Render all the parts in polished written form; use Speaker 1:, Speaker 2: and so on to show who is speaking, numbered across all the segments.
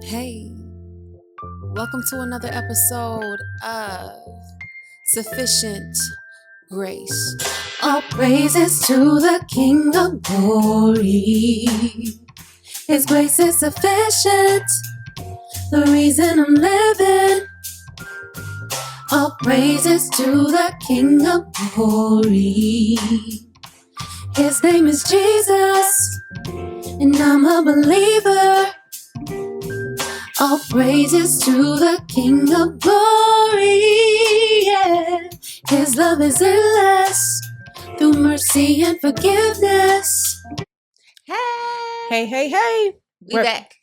Speaker 1: Hey, welcome to another episode of Sufficient Grace. All praises to the King of Glory. His grace is sufficient, the reason I'm living. All praises to the King of Glory. His name is Jesus, and I'm a believer. All praises to the King of Glory, yeah. His love is endless, through mercy and forgiveness.
Speaker 2: Hey.
Speaker 1: We're back.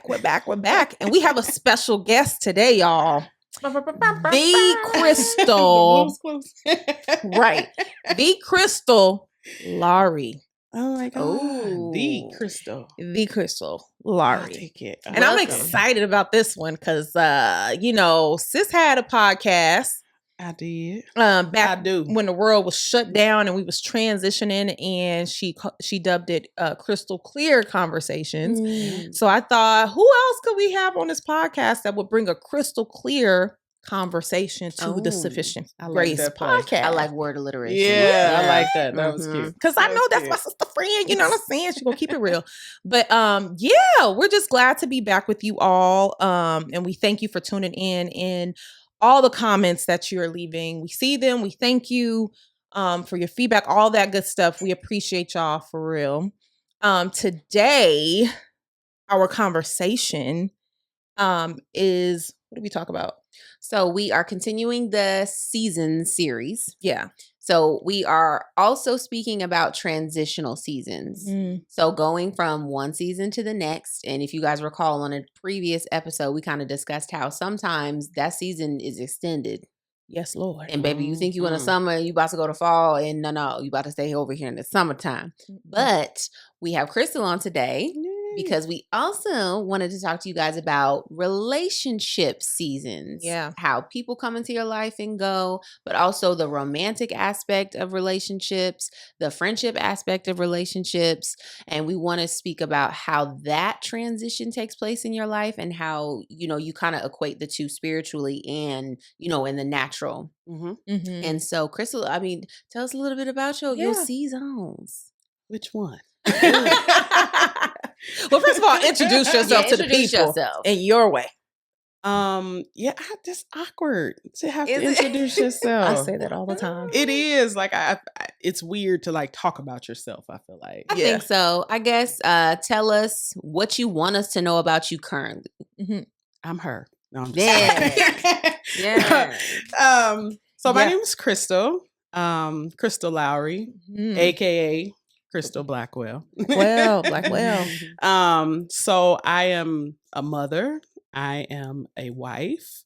Speaker 2: We're back. And we have a special guest today, y'all. The Crystal. Right. The Crystal Lowery.
Speaker 3: Oh my God.
Speaker 1: Ooh.
Speaker 3: The Crystal
Speaker 2: Lowery.
Speaker 3: I'll take it.
Speaker 2: And I'm excited about this one because, sis had a podcast.
Speaker 3: I did.
Speaker 2: Back
Speaker 3: I do.
Speaker 2: when the world was shut down and we was transitioning, and she dubbed it Crystal Clear Conversations. So I thought, who else could we have on this podcast that would bring a crystal clear conversation to the Sufficient Grace podcast?
Speaker 1: I like word alliteration.
Speaker 3: Yeah, I like that. That was cute.
Speaker 2: Because I know that's my sister friend. You know what I'm saying? She's going to keep it real. But we're just glad to be back with you all. And we thank you for tuning in and all the comments that you're leaving. We see them. We thank you for your feedback, all that good stuff. We appreciate y'all for real. Today, our conversation is, what did we talk about?
Speaker 1: So we are continuing the season series.
Speaker 2: Yeah.
Speaker 1: So we are also speaking about transitional seasons. So going from one season to the next. And if you guys recall on a previous episode, we kind of discussed how sometimes that season is extended.
Speaker 2: Yes, Lord.
Speaker 1: And baby, you think you in the summer, you about to go to fall, and no, you about to stay over here in the summertime. But we have Crystal on today because we also wanted to talk to you guys about relationship seasons.
Speaker 2: Yeah.
Speaker 1: How people come into your life and go, but also the romantic aspect of relationships, the friendship aspect of relationships. And we want to speak about how that transition takes place in your life and how, you kind of equate the two spiritually and, in the natural. And so, Crystal, tell us a little bit about your seasons.
Speaker 3: Which one?
Speaker 2: Well, first of all, introduce yourself to the people in your way.
Speaker 3: It's awkward to have to introduce yourself.
Speaker 2: I say that all the time.
Speaker 3: It is like it's weird to like talk about yourself. I feel like
Speaker 1: I think so. I guess tell us what you want us to know about you currently.
Speaker 3: I'm her. No, I'm
Speaker 1: So
Speaker 3: my name is Crystal. Crystal Lowery, aka Crystal Blackwell.
Speaker 2: Blackwell.
Speaker 3: So I am a mother. I am a wife.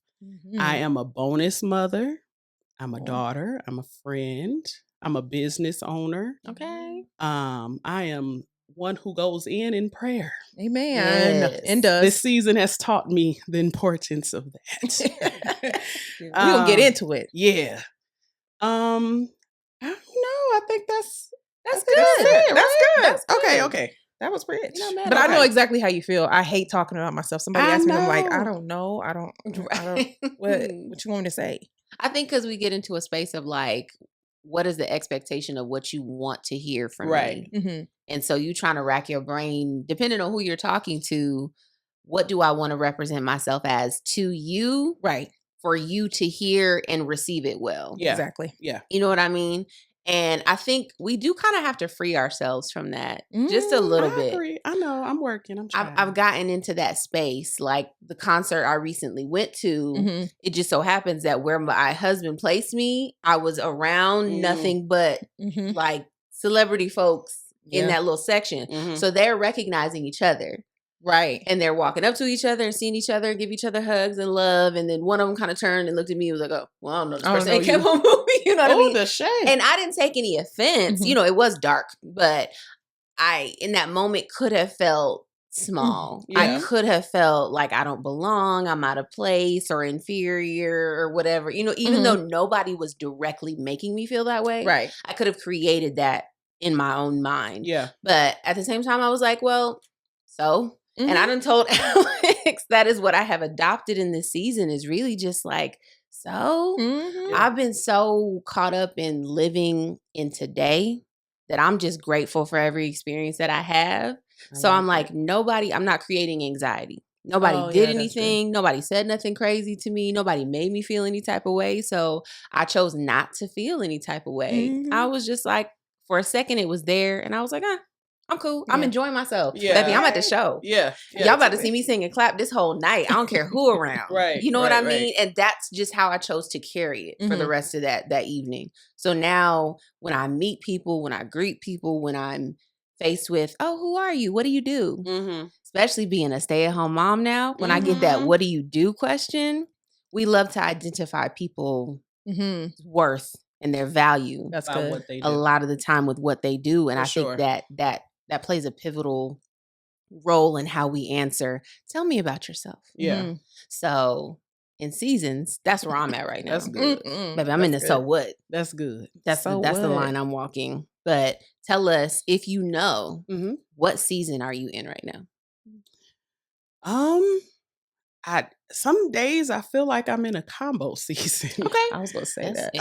Speaker 3: I am a bonus mother. I'm a daughter. I'm a friend. I'm a business owner.
Speaker 1: Okay.
Speaker 3: I am one who goes in prayer.
Speaker 2: Amen.
Speaker 1: Yes.
Speaker 2: And does.
Speaker 3: This season has taught me the importance of that.
Speaker 2: We're gonna get into it.
Speaker 3: Yeah. I don't know. I think that's
Speaker 2: good. That's good.
Speaker 3: Okay.
Speaker 2: That was rich.
Speaker 1: Man,
Speaker 2: but I know exactly how you feel. I hate talking about myself. Somebody asks me, I'm like, I don't know. I don't. What you want me to say?
Speaker 1: I think because we get into a space of like, what is the expectation of what you want to hear from me? And so you trying to rack your brain, depending on who you're talking to, what do I want to represent myself as to you?
Speaker 2: Right.
Speaker 1: For you to hear and receive it well.
Speaker 3: Yeah.
Speaker 2: Exactly.
Speaker 3: Yeah.
Speaker 1: You know what I mean? And I think we do kind of have to free ourselves from that just a little bit.
Speaker 3: Agree. I know. I'm working. I'm trying.
Speaker 1: I've gotten into that space. Like the concert I recently went to, it just so happens that where my husband placed me, I was around nothing but like celebrity folks in that little section. So they're recognizing each other.
Speaker 2: Right.
Speaker 1: And they're walking up to each other and seeing each other, give each other hugs and love. And then one of them kind of turned and looked at me and was like, oh, well, I don't know this person. And kept on moving. You know what I mean?
Speaker 3: The shame.
Speaker 1: And I didn't take any offense. It was dark, but I, in that moment, could have felt small. I could have felt like I don't belong, I'm out of place or inferior or whatever. Even though nobody was directly making me feel that way.
Speaker 2: Right.
Speaker 1: I could have created that in my own mind.
Speaker 3: Yeah.
Speaker 1: But at the same time, I was like, well, so And I done told Alex that is what I have adopted in this season is really just like, so I've been so caught up in living in today that I'm just grateful for every experience that I have. So I'm like, I'm not creating anxiety. Nobody did anything. Nobody said nothing crazy to me. Nobody made me feel any type of way. So I chose not to feel any type of way. I was just like, for a second, it was there. And I was like, I'm cool. I'm enjoying myself. Baby, I'm at the show. Y'all about to see me sing and clap this whole night. I don't care who around. You know what I mean? And that's just how I chose to carry it for the rest of that evening. So now when I meet people, when I greet people, when I'm faced with, oh, who are you? What do you do? Especially being a stay-at-home mom now, when I get that what do you do question, we love to identify people's worth and their value.
Speaker 2: That's good.
Speaker 3: What they do.
Speaker 1: A lot of the time with what they do. And I think that plays a pivotal role in how we answer. Tell me about yourself. So in seasons, that's where I'm at right now.
Speaker 3: That's good.
Speaker 1: Baby, I'm in the so what.
Speaker 3: That's good.
Speaker 1: That's the line I'm walking. But tell us if you know what season are you in right now?
Speaker 3: Some days I feel like I'm in a combo season.
Speaker 1: Okay.
Speaker 2: I was gonna say that.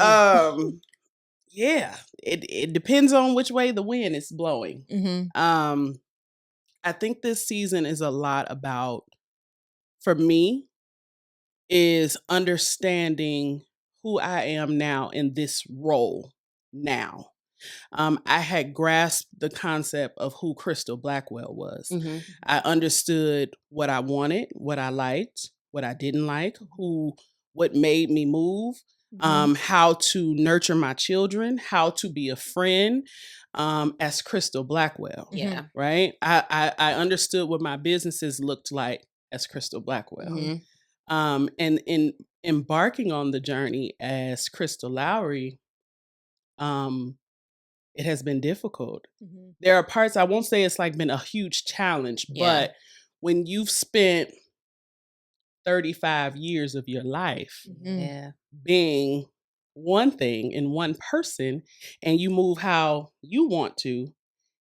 Speaker 3: Yeah. It depends on which way the wind is blowing. I think this season is a lot about, for me, is understanding who I am now in this role now. I had grasped the concept of who Crystal Blackwell was. I understood what I wanted, what I liked, what I didn't like, what made me move, how to nurture my children, how to be a friend as Crystal Blackwell. Right? I understood what my businesses looked like as Crystal Blackwell. And in embarking on the journey as Crystal Lowery, it has been difficult. There are parts, I won't say it's like been a huge challenge, but when you've spent 35 years of your life being one thing in one person and you move how you want to,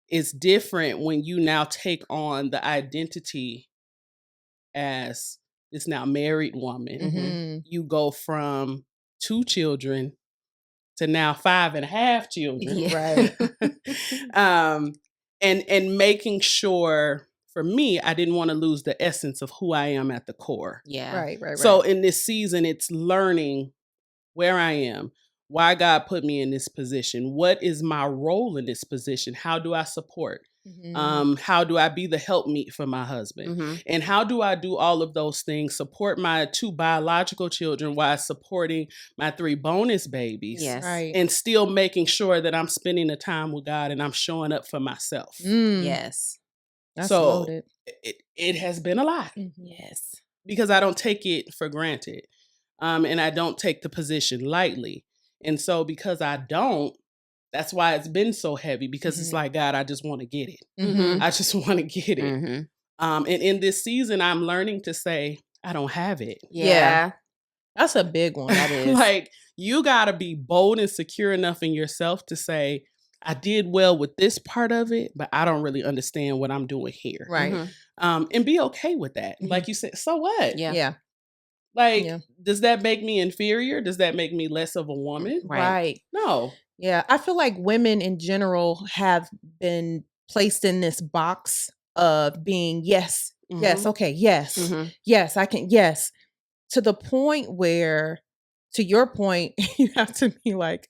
Speaker 3: it's different when you now take on the identity as this now married woman. You go from 2 children to now 5.5 children. And making sure, for me, I didn't want to lose the essence of who I am at the core.
Speaker 2: Right.
Speaker 3: So in this season, it's learning where I am, why God put me in this position, what is my role in this position, how do I support, how do I be the helpmeet for my husband, and how do I do all of those things, support my 2 biological children while supporting my 3 bonus babies, and still making sure that I'm spending the time with God and I'm showing up for myself.
Speaker 1: Yes.
Speaker 2: That's
Speaker 3: so
Speaker 2: loaded.
Speaker 3: it has been a lot.
Speaker 1: Yes.
Speaker 3: Because I don't take it for granted. And I don't take the position lightly. And so because I don't, that's why it's been so heavy, because it's like, God, I just want to get it. I just want to get it. And in this season, I'm learning to say, I don't have it.
Speaker 2: Yeah. That's a big one. That is.
Speaker 3: Like, you got to be bold and secure enough in yourself to say, I did well with this part of it, but I don't really understand what I'm doing here.
Speaker 2: Right.
Speaker 3: And be okay with that. Like you said, so what?
Speaker 2: Yeah.
Speaker 3: Like, does that make me inferior? Does that make me less of a woman?
Speaker 2: Right.
Speaker 3: No.
Speaker 2: Yeah. I feel like women in general have been placed in this box of being yes, okay, yes, yes, I can, yes, to the point where, to your point, you have to be like,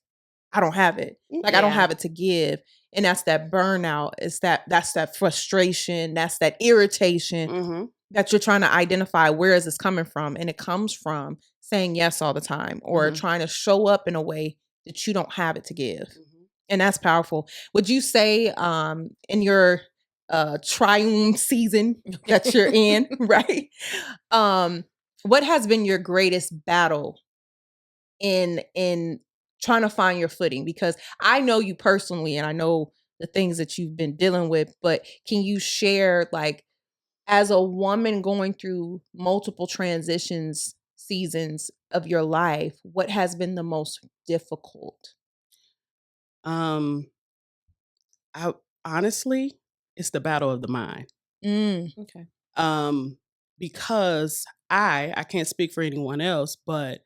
Speaker 2: I don't have it. Like, I don't have it to give. And that's that burnout. That's that frustration. That's that irritation that you're trying to identify. Where is this coming from? And it comes from saying yes all the time, or trying to show up in a way that you don't have it to give. And that's powerful. Would you say in your triumph season that you're in, right? What has been your greatest battle in trying to find your footing? Because I know you personally and I know the things that you've been dealing with, but can you share, like, as a woman going through multiple seasons of your life, what has been the most difficult?
Speaker 3: I honestly, it's the battle of the mind.
Speaker 1: Okay.
Speaker 3: Because I can't speak for anyone else, but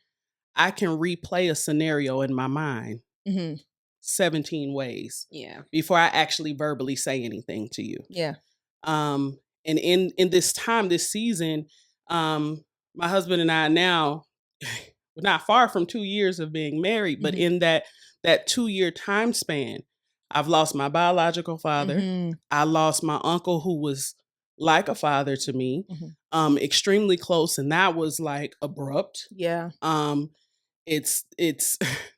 Speaker 3: I can replay a scenario in my mind 17 ways
Speaker 1: Yeah.
Speaker 3: before I actually verbally say anything to you.
Speaker 2: Yeah.
Speaker 3: And in this time, this season, my husband and I now, we're not far from 2 years of being married, but in that 2-year time span, I've lost my biological father. I lost my uncle who was like a father to me, extremely close, and that was like abrupt.
Speaker 2: Yeah.
Speaker 3: It's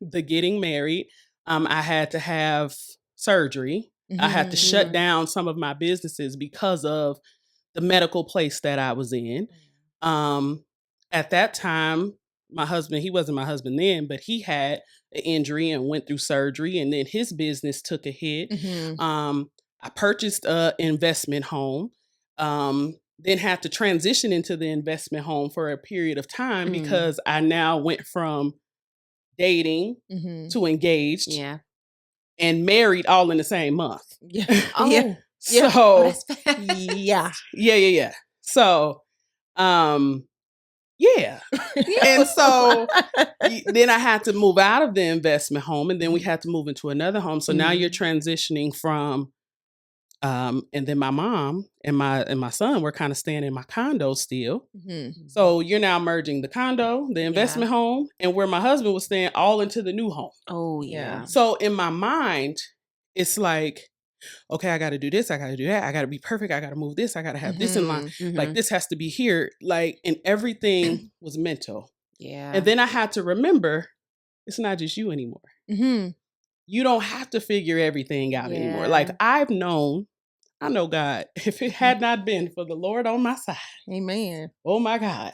Speaker 3: the getting married. I had to have surgery. I had to shut down some of my businesses because of the medical place that I was in. At that time, my husband, he wasn't my husband then, but he had an injury and went through surgery, and then his business took a hit. I purchased an investment home, then had to transition into the investment home for a period of time because I now went from dating to engaged and married all in the same month.
Speaker 2: Yeah.
Speaker 1: Oh,
Speaker 2: Yeah.
Speaker 3: So
Speaker 1: that's fast.
Speaker 2: Yeah.
Speaker 3: So, yeah. And so then I had to move out of the investment home, and then we had to move into another home. So now you're transitioning from, and then my mom and my son were kind of staying in my condo still. So you're now merging the condo, the investment home, and where my husband was staying all into the new home.
Speaker 1: Oh, yeah.
Speaker 3: So in my mind, it's like, okay, I got to do this. I got to do that. I got to be perfect. I got to move this. I got to have this in line. Like this has to be here. Like, and everything was mental.
Speaker 1: Yeah.
Speaker 3: And then I had to remember, it's not just you anymore. You don't have to figure everything out anymore. Like I know God, if it had not been for the Lord on my side,
Speaker 2: Amen.
Speaker 3: oh my God,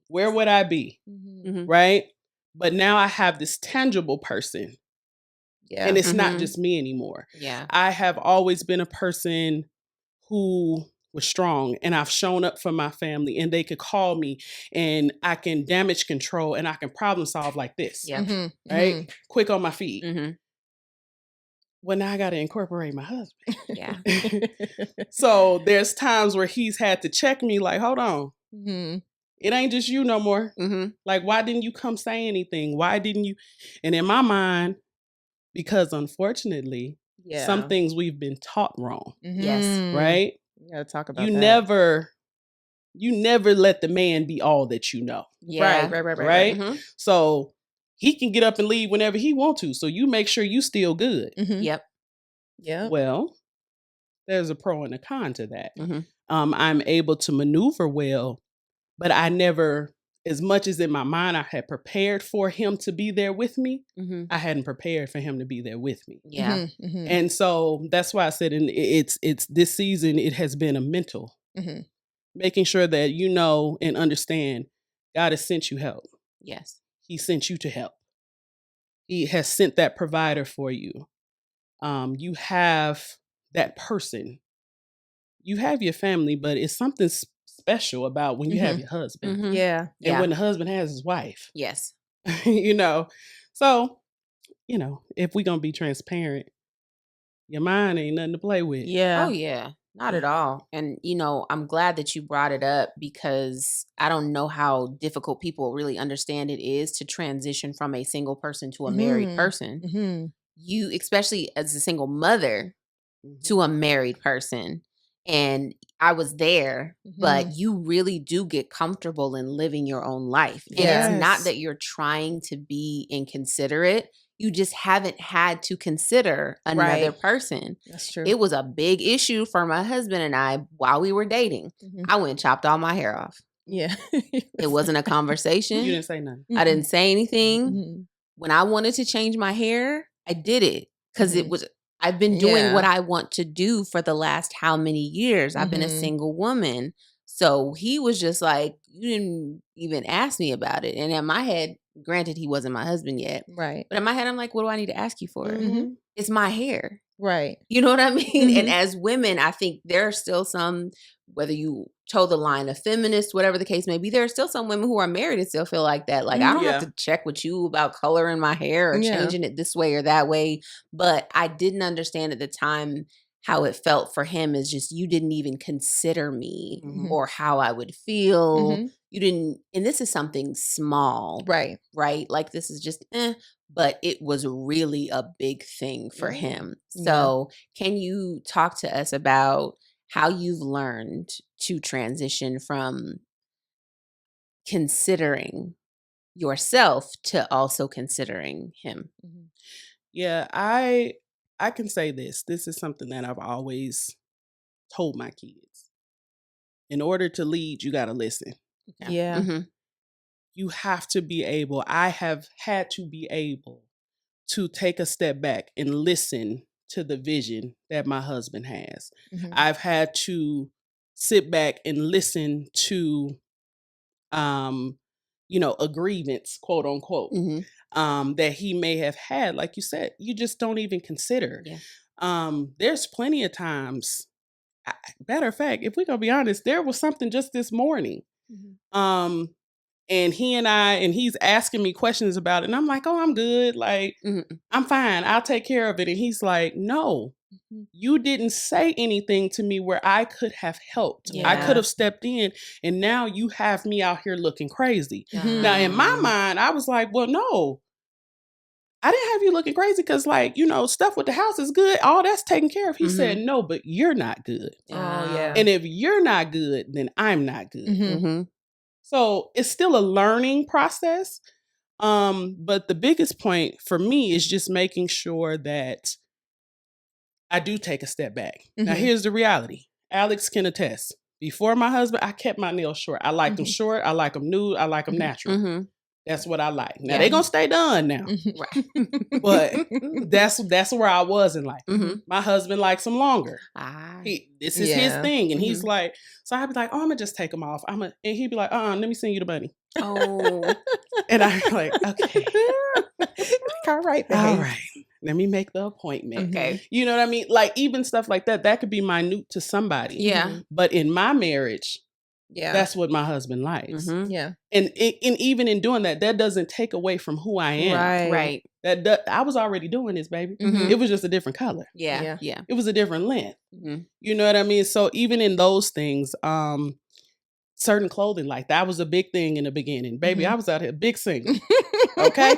Speaker 3: where would I be? Right? But now I have this tangible person.
Speaker 2: Yeah.
Speaker 3: And it's not just me anymore.
Speaker 1: Yeah.
Speaker 3: I have always been a person who was strong, and I've shown up for my family, and they could call me and I can damage control and I can problem solve like this.
Speaker 1: Yeah.
Speaker 3: Right? Quick on my feet. Well, now I got to incorporate my husband.
Speaker 1: Yeah.
Speaker 3: So there's times where he's had to check me like, hold on. It ain't just you no more. Like, why didn't you come say anything? Why didn't you? And in my mind, because unfortunately, some things we've been taught wrong.
Speaker 1: Yes.
Speaker 3: Right?
Speaker 2: You gotta talk about
Speaker 3: you
Speaker 2: that.
Speaker 3: you never let the man be all that you know.
Speaker 1: Yeah.
Speaker 3: Right? So he can get up and leave whenever he wants to. So you make sure you still good.
Speaker 1: Yep.
Speaker 3: Well, there's a pro and a con to that. I'm able to maneuver well, but I never, as much as in my mind I had prepared for him to be there with me, I hadn't prepared for him to be there with me.
Speaker 1: Yeah.
Speaker 3: And so that's why I said, it's this season, it has been a mental, making sure that you know and understand God has sent you help.
Speaker 1: Yes.
Speaker 3: He sent you to help. He has sent that provider for you. You have that person. You have your family, but it's something special about when you have your husband.
Speaker 2: Yeah.
Speaker 3: And when the husband has his wife.
Speaker 1: Yes.
Speaker 3: You know. So, you know, if we're going to be transparent, your mind ain't nothing to play with.
Speaker 2: Yeah.
Speaker 1: Oh, yeah. Not at all. And, you know, I'm glad that you brought it up because I don't know how difficult people really understand it is to transition from a single person to a married person. You, especially as a single mother to a married person. And I was there, but you really do get comfortable in living your own life. And it's not that you're trying to be inconsiderate. You just haven't had to consider another person.
Speaker 2: That's true.
Speaker 1: It was a big issue for my husband and I while we were dating. I went and chopped all my hair off.
Speaker 2: Yeah.
Speaker 1: It wasn't a conversation.
Speaker 3: You didn't say nothing.
Speaker 1: I didn't say anything. When I wanted to change my hair, I did it because I've been doing what I want to do for the last how many years. I've been a single woman. So he was just like, you didn't even ask me about it. And in my head, granted, he wasn't my husband yet.
Speaker 2: Right.
Speaker 1: But in my head, I'm like, what do I need to ask you for? It's my hair.
Speaker 2: Right.
Speaker 1: You know what I mean? And as women, I think there are still some, whether you toe the line of feminists, whatever the case may be, there are still some women who are married and still feel like that. Like, I don't have to check with you about coloring my hair or changing it this way or that way. But I didn't understand at the time how it felt for him is just you didn't even consider me
Speaker 3: Mhm.
Speaker 1: or how I would feel.
Speaker 2: Mhm.
Speaker 1: You didn't, and this is something small,
Speaker 2: Right.
Speaker 1: right? Like this is just but it was really a big thing for
Speaker 3: Yeah.
Speaker 1: him.
Speaker 2: Yeah.
Speaker 1: So, can you talk to us about how you've learned to transition from considering yourself to also considering him?
Speaker 2: Mhm.
Speaker 3: Yeah, I can say this. This is something that I've always told my kids. In order to lead, you got to listen.
Speaker 2: Yeah.
Speaker 1: Mhm.
Speaker 3: You have to be able, I have had to be able to take a step back and listen to the vision that my husband has.
Speaker 2: Mhm.
Speaker 3: I've had to sit back and listen to a grievance, quote unquote,
Speaker 1: Mhm.
Speaker 3: that he may have had. Like you said, you just don't even consider.
Speaker 1: Yeah.
Speaker 3: There's plenty of times. Matter of fact, if we're gonna be honest, there was something just this morning.
Speaker 1: Mhm.
Speaker 3: And he's asking me questions about it, and I'm like, "Oh, I'm good. Like,
Speaker 1: Mhm.
Speaker 3: I'm fine. I'll take care of it." And he's like, "No,
Speaker 2: Mhm.
Speaker 3: you didn't say anything to me where I could have helped. I could
Speaker 1: Yeah.
Speaker 3: have stepped in, and now you have me out here looking crazy."
Speaker 2: Mhm.
Speaker 3: Now, in my
Speaker 1: Um,
Speaker 3: mind, I was like, "Well, no, I didn't have you looking crazy because, like, stuff with the house is good. All that's taken care of." He said,
Speaker 1: Mhm.
Speaker 3: "No, but you're not good.
Speaker 2: Oh, yeah.
Speaker 3: And if you're not good, then I'm not good."
Speaker 2: Mhm.
Speaker 1: Mhm.
Speaker 3: So it's still a learning process. But the biggest point for me is just making sure that I do take a step back. Now,
Speaker 2: Mhm.
Speaker 3: here's the reality. Alex can attest. Before my husband, I kept my nails short. I like them
Speaker 2: Mhm.
Speaker 3: short. I like them nude. I like them
Speaker 2: Mhm.
Speaker 3: natural.
Speaker 1: Mhm.
Speaker 3: That's what I like. Now
Speaker 1: Yeah.
Speaker 3: they gonna stay done now,
Speaker 2: Mhm.
Speaker 1: Right.
Speaker 3: but that's where I was in life.
Speaker 1: Mhm.
Speaker 3: My husband likes them longer.
Speaker 1: Ah.
Speaker 3: This is his
Speaker 2: Yeah.
Speaker 3: thing, and he's
Speaker 1: Mhm.
Speaker 3: like, so I'd be like, "Oh, I'm gonna just take them off." And he'd be like, "Let me send you the money."
Speaker 1: Oh.
Speaker 3: And I'm like, "Okay,
Speaker 2: Like, all right,
Speaker 3: all
Speaker 2: babe.
Speaker 3: right, let me make the appointment."
Speaker 1: Okay.
Speaker 3: You know what I mean? Like even stuff like that could be minute to somebody.
Speaker 1: Yeah.
Speaker 2: Mhm.
Speaker 3: But in my marriage,
Speaker 2: Yeah.
Speaker 3: that's what my husband likes.
Speaker 1: Mhm.
Speaker 2: Yeah.
Speaker 3: And even in doing that, that doesn't take away from who I am.
Speaker 2: Right.
Speaker 1: Right.
Speaker 3: I was already doing this, baby.
Speaker 1: Mhm.
Speaker 3: It was just a different color.
Speaker 1: Yeah.
Speaker 2: Yeah.
Speaker 1: Yeah.
Speaker 3: It was a different length.
Speaker 1: Mhm.
Speaker 3: You know what I mean? So even in those things, certain clothing, like that was a big thing in the beginning. Baby,
Speaker 2: Mhm.
Speaker 3: I was out here big single. Okay.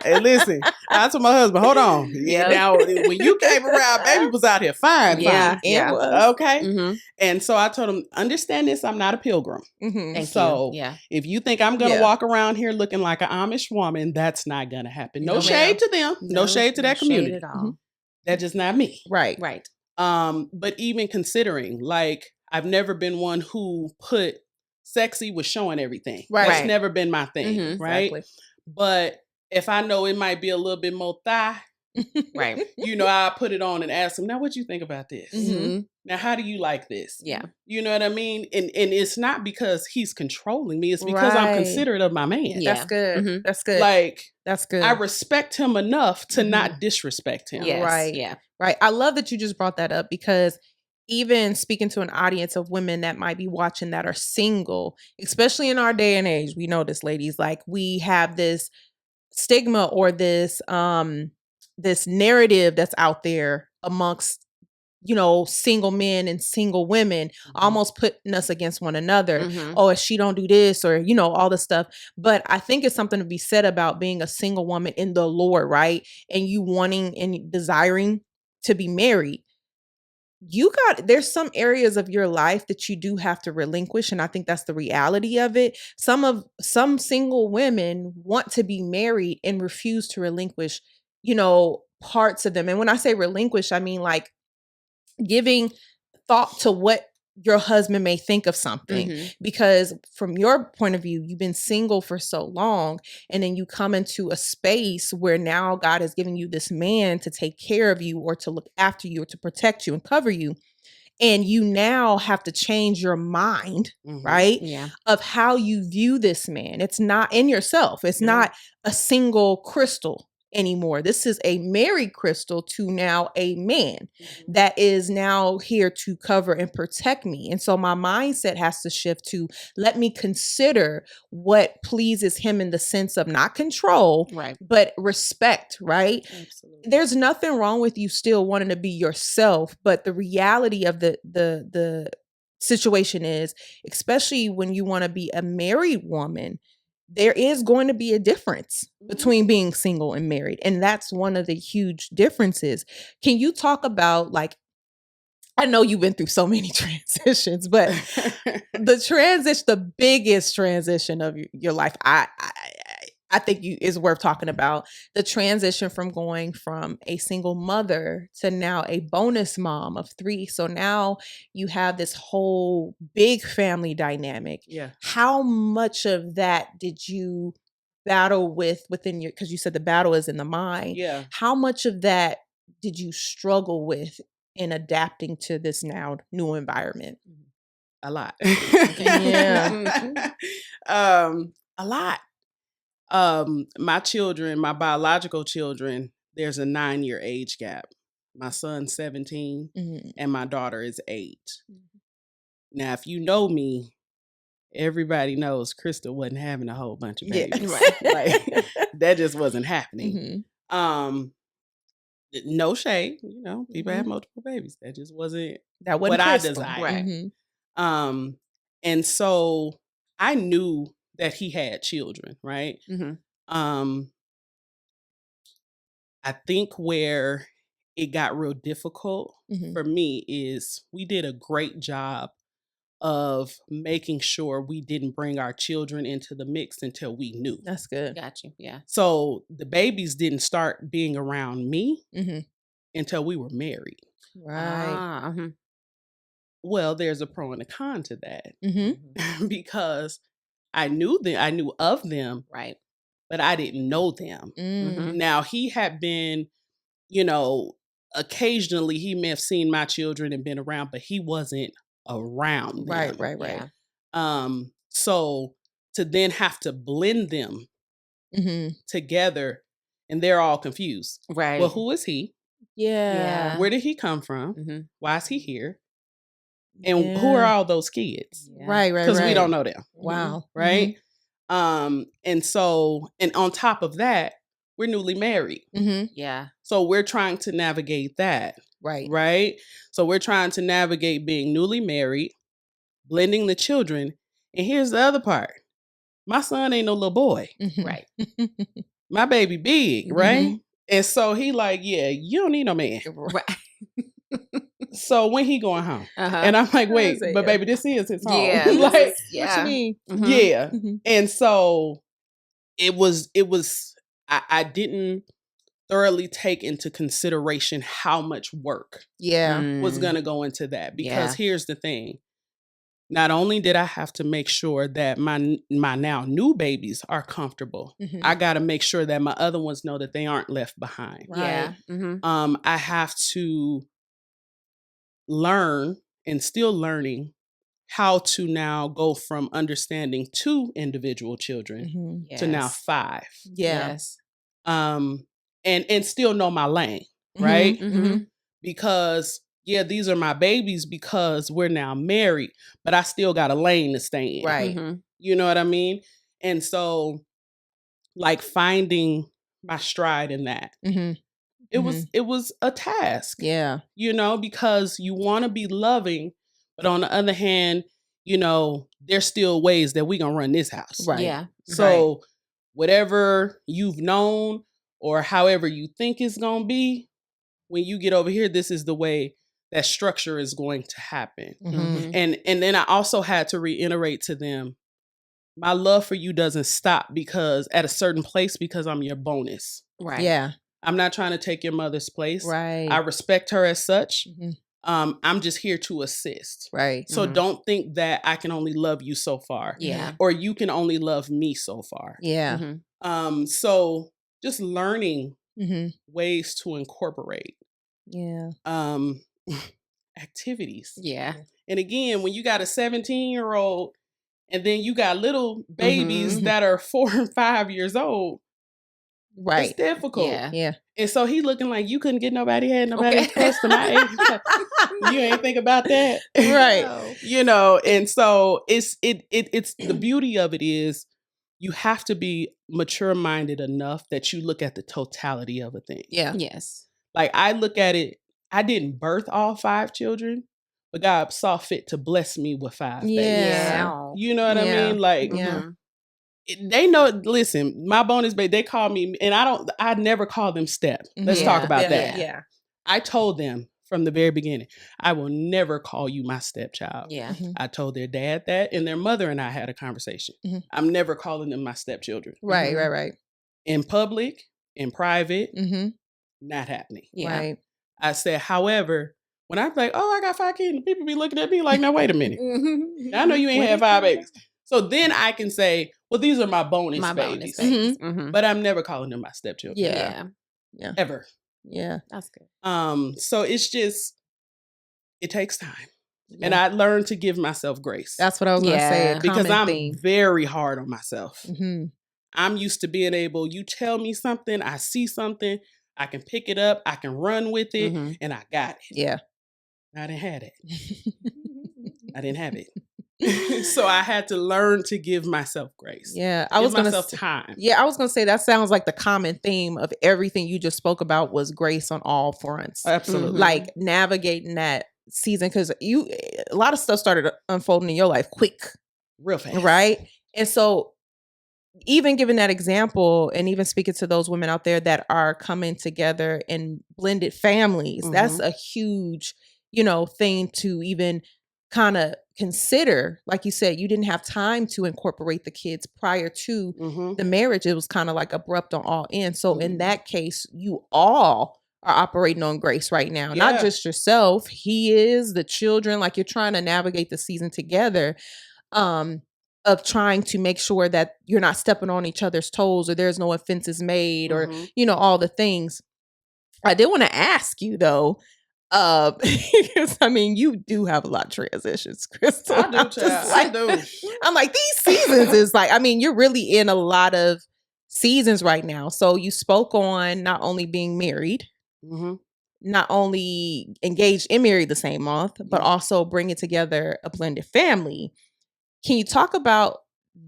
Speaker 3: Hey, listen, I told my husband, hold on.
Speaker 1: Yep.
Speaker 3: Now, when you came around, baby was out here fine,
Speaker 1: Yeah.
Speaker 3: fine.
Speaker 2: It
Speaker 1: Yeah.
Speaker 2: was.
Speaker 3: Okay.
Speaker 1: Mhm.
Speaker 3: And so I told him, understand this, I'm not a pilgrim.
Speaker 2: Mhm.
Speaker 1: Thank
Speaker 3: So
Speaker 1: you. Yeah.
Speaker 3: if you think I'm gonna
Speaker 2: Yeah.
Speaker 3: walk around here looking like an Amish woman, that's not gonna happen. No
Speaker 1: No,
Speaker 3: shade
Speaker 2: ma'am.
Speaker 3: to them, no shade to that
Speaker 1: shade
Speaker 3: community.
Speaker 1: at all.
Speaker 3: That's just not me.
Speaker 2: Right.
Speaker 1: Right.
Speaker 3: But even considering, like, I've never been one who put sexy with showing everything.
Speaker 2: Right.
Speaker 3: That's
Speaker 1: Right.
Speaker 3: never been my thing,
Speaker 1: Mhm.
Speaker 3: right?
Speaker 2: Exactly.
Speaker 3: But if I know it might be a little bit more thigh,
Speaker 1: Right.
Speaker 3: I put it on and ask him, now what you think about this?
Speaker 1: Mhm.
Speaker 3: Now, how do you like this?
Speaker 1: Yeah.
Speaker 3: You know what I mean? And it's not because he's controlling me. It's because I'm
Speaker 2: Right.
Speaker 3: considerate of my man.
Speaker 1: Yeah.
Speaker 2: That's good.
Speaker 1: Mhm.
Speaker 2: That's good.
Speaker 3: Like,
Speaker 2: That's good.
Speaker 3: I respect him enough to
Speaker 2: Mhm.
Speaker 3: not disrespect him.
Speaker 1: Yes.
Speaker 2: Right.
Speaker 1: Yeah.
Speaker 2: Right. I love that you just brought that up because even speaking to an audience of women that might be watching that are single, especially in our day and age, we know this, ladies, like we have this stigma or this narrative that's out there amongst single men and single women, almost putting us against one another.
Speaker 1: Mhm.
Speaker 2: Oh, if she don't do this or all this stuff. But I think it's something to be said about being a single woman in the Lord, right? And you wanting and desiring to be married. There's some areas of your life that you do have to relinquish, and I think that's the reality of it. Some single women want to be married and refuse to relinquish parts of them. And when I say relinquish, I mean like giving thought to what your husband may think of something,
Speaker 1: Mhm.
Speaker 2: because from your point of view, you've been single for so long, and then you come into a space where now God is giving you this man to take care of you or to look after you or to protect you and cover you, and you now have to change your mind,
Speaker 3: Mhm.
Speaker 2: right,
Speaker 1: Yeah.
Speaker 2: of how you view this man. It's not in yourself. It's
Speaker 3: Yeah.
Speaker 2: not a single Crystal. anymore. This is a married Crystal to now a man
Speaker 3: Mm-hmm.
Speaker 2: that is now here to cover and protect me. And so my mindset has to shift to let me consider what pleases him in the sense of not control,
Speaker 1: Right.
Speaker 2: but respect, right?
Speaker 3: Absolutely.
Speaker 2: There's nothing wrong with you still wanting to be yourself, but the reality of the situation is, especially when you want to be a married woman, there is going to be a difference between being single and married. And that's one of the huge differences. Can you talk about, like, I know you've been through so many transitions, but the biggest transition of your life, I think is worth talking about. The transition from going from a single mother to now a bonus mom of 3. So now you have this whole big family dynamic.
Speaker 3: Yeah.
Speaker 2: How much of that did you battle within your, because you said the battle is in the mind.
Speaker 3: Yeah.
Speaker 2: How much of that did you struggle with in adapting to this now new environment?
Speaker 3: A lot.
Speaker 2: Yeah.
Speaker 3: A lot. My children, my biological children, there's a 9-year age gap. My son's 17 and my daughter is 8. Now, if you know me, everybody knows Crystal wasn't having a whole bunch of babies.
Speaker 2: Right.
Speaker 3: Like, that just wasn't happening. No shade, people have multiple babies. That just wasn't
Speaker 2: that
Speaker 3: what
Speaker 2: Crystal.
Speaker 3: I desired.
Speaker 1: Right.
Speaker 3: And so I knew that he had children, right? I think where it got real difficult for me is we did a great job of making sure we didn't bring our children into the mix until we knew.
Speaker 2: That's good.
Speaker 1: Got you. Yeah.
Speaker 3: So the babies didn't start being around me until we were married.
Speaker 2: Right.
Speaker 3: Well, there's a pro and a con to that because I knew them, I knew of them,
Speaker 1: right,
Speaker 3: but I didn't know them. Now he had been, occasionally he may have seen my children and been around, but he wasn't around them.
Speaker 2: Right.
Speaker 1: Yeah.
Speaker 3: So to then have to blend them together, and they're all confused.
Speaker 1: Right.
Speaker 3: Well, who is he?
Speaker 2: Yeah.
Speaker 3: Where did he come from? Why is he here? And who are all those kids?
Speaker 2: Yeah. Right.
Speaker 3: Because we don't know them.
Speaker 2: Wow.
Speaker 3: Right. And on top of that, we're newly married.
Speaker 1: Yeah.
Speaker 3: So we're trying to navigate that.
Speaker 2: Right.
Speaker 3: Right. So we're trying to navigate being newly married, blending the children. And here's the other part. My son ain't no little boy.
Speaker 1: Right.
Speaker 3: My baby big. Right. And so he like, yeah, you don't need no man.
Speaker 1: Right.
Speaker 3: So when he going home? And I'm like, wait, but baby, this is his home.
Speaker 1: Yeah.
Speaker 3: Like,
Speaker 2: what you mean?
Speaker 3: Yeah. And so it was, I didn't thoroughly take into consideration how much work was going to go into that. Because here's the thing. Not only did I have to make sure that my now new babies are comfortable, I got to make sure that my other ones know that they aren't left behind.
Speaker 1: Right. Yeah.
Speaker 3: I have to learn, and still learning, how to now go from understanding 2 individual children to now 5.
Speaker 1: Yes.
Speaker 3: And still know my lane, right? Because these are my babies because we're now married, but I still got a lane to stay in.
Speaker 2: Right.
Speaker 3: You know what I mean? And so like finding my stride in that. It was a task.
Speaker 2: Yeah.
Speaker 3: Because you want to be loving, but on the other hand, there's still ways that we gonna run this house.
Speaker 2: Right.
Speaker 1: Yeah.
Speaker 3: So whatever you've known or however you think it's gonna be, when you get over here, this is the way that structure is going to happen. And then I also had to reiterate to them, my love for you doesn't stop because at a certain place because I'm your bonus.
Speaker 1: Right.
Speaker 2: Yeah.
Speaker 3: I'm not trying to take your mother's place.
Speaker 2: Right.
Speaker 3: I respect her as such. I'm just here to assist.
Speaker 2: Right.
Speaker 3: So don't think that I can only love you so far.
Speaker 1: Yeah.
Speaker 3: Or you can only love me so far.
Speaker 2: Yeah.
Speaker 3: So just learning ways to incorporate activities.
Speaker 1: Yeah.
Speaker 3: And again, when you got a 17-year-old and then you got little babies that are 4 and 5 years old,
Speaker 2: Right.
Speaker 3: It's difficult.
Speaker 2: Yeah.
Speaker 3: And so he looking like you couldn't get nobody, had nobody
Speaker 1: Okay.
Speaker 3: close to my age. You ain't think about that.
Speaker 2: Right.
Speaker 1: No.
Speaker 3: You know, and so it's the beauty of it is you have to be mature minded enough that you look at the totality of a thing.
Speaker 2: Yeah.
Speaker 1: Yes.
Speaker 3: Like I look at it, I didn't birth all 5 children, but God saw fit to bless me with 5 babies.
Speaker 2: Yeah.
Speaker 3: You know what I
Speaker 2: Yeah.
Speaker 3: mean? Like
Speaker 2: Yeah.
Speaker 3: they know, listen, my bonus baby, they call me, and I never call them step. Let's talk about that.
Speaker 2: Yeah.
Speaker 3: I told them from the very beginning, I will never call you my stepchild.
Speaker 1: Yeah.
Speaker 3: I told their dad that, and their mother and I had a conversation. I'm never calling them my stepchildren.
Speaker 2: Right. Right.
Speaker 3: In public, in private,
Speaker 2: Mm-hmm.
Speaker 3: not happening.
Speaker 1: Yeah.
Speaker 2: Right.
Speaker 3: I said, however, when I'm like, oh, I got 5 kids, and people be looking at me like, now wait a minute. I know you ain't had 5 babies. So then I can say, well, these are my bonus babies. But I'm never calling them my stepchildren.
Speaker 2: Yeah.
Speaker 3: Ever.
Speaker 1: Yeah. That's good.
Speaker 3: So it's just, it takes time. Yeah. And I learned to give myself grace.
Speaker 2: That's what I was going to say.
Speaker 3: Because I'm very hard on myself. I'm used to being able, you tell me something, I see something, I can pick it up, I can run with it, and I got it.
Speaker 2: Yeah.
Speaker 3: I didn't have it. I didn't have it. So I had to learn to give myself grace.
Speaker 2: Yeah.
Speaker 3: I was going to time.
Speaker 2: Yeah, I was going to say that sounds like the common theme of everything you just spoke about was grace on all fronts.
Speaker 3: Absolutely.
Speaker 2: Like navigating that season, because a lot of stuff started unfolding in your life quick.
Speaker 3: Real fast.
Speaker 2: Right? And so even giving that example and even speaking to those women out there that are coming together in blended families, that's a huge, thing to even kind of consider. Like you said, you didn't have time to incorporate the kids prior to the marriage. It was kind of like abrupt on all ends. So in that case, you all are operating on grace right now, not just yourself. He is, the children, like you're trying to navigate the season together. Of trying to make sure that you're not stepping on each other's toes or there's no offenses made or, all the things. I did want to ask you though, because I mean, you do have a lot of transitions, Crystal.
Speaker 3: I do, child. I do.
Speaker 2: I'm like, these seasons is like, I mean, you're really in a lot of seasons right now. So you spoke on not only being married, not only engaged and married the same month, but also bringing together a blended family. Can you talk about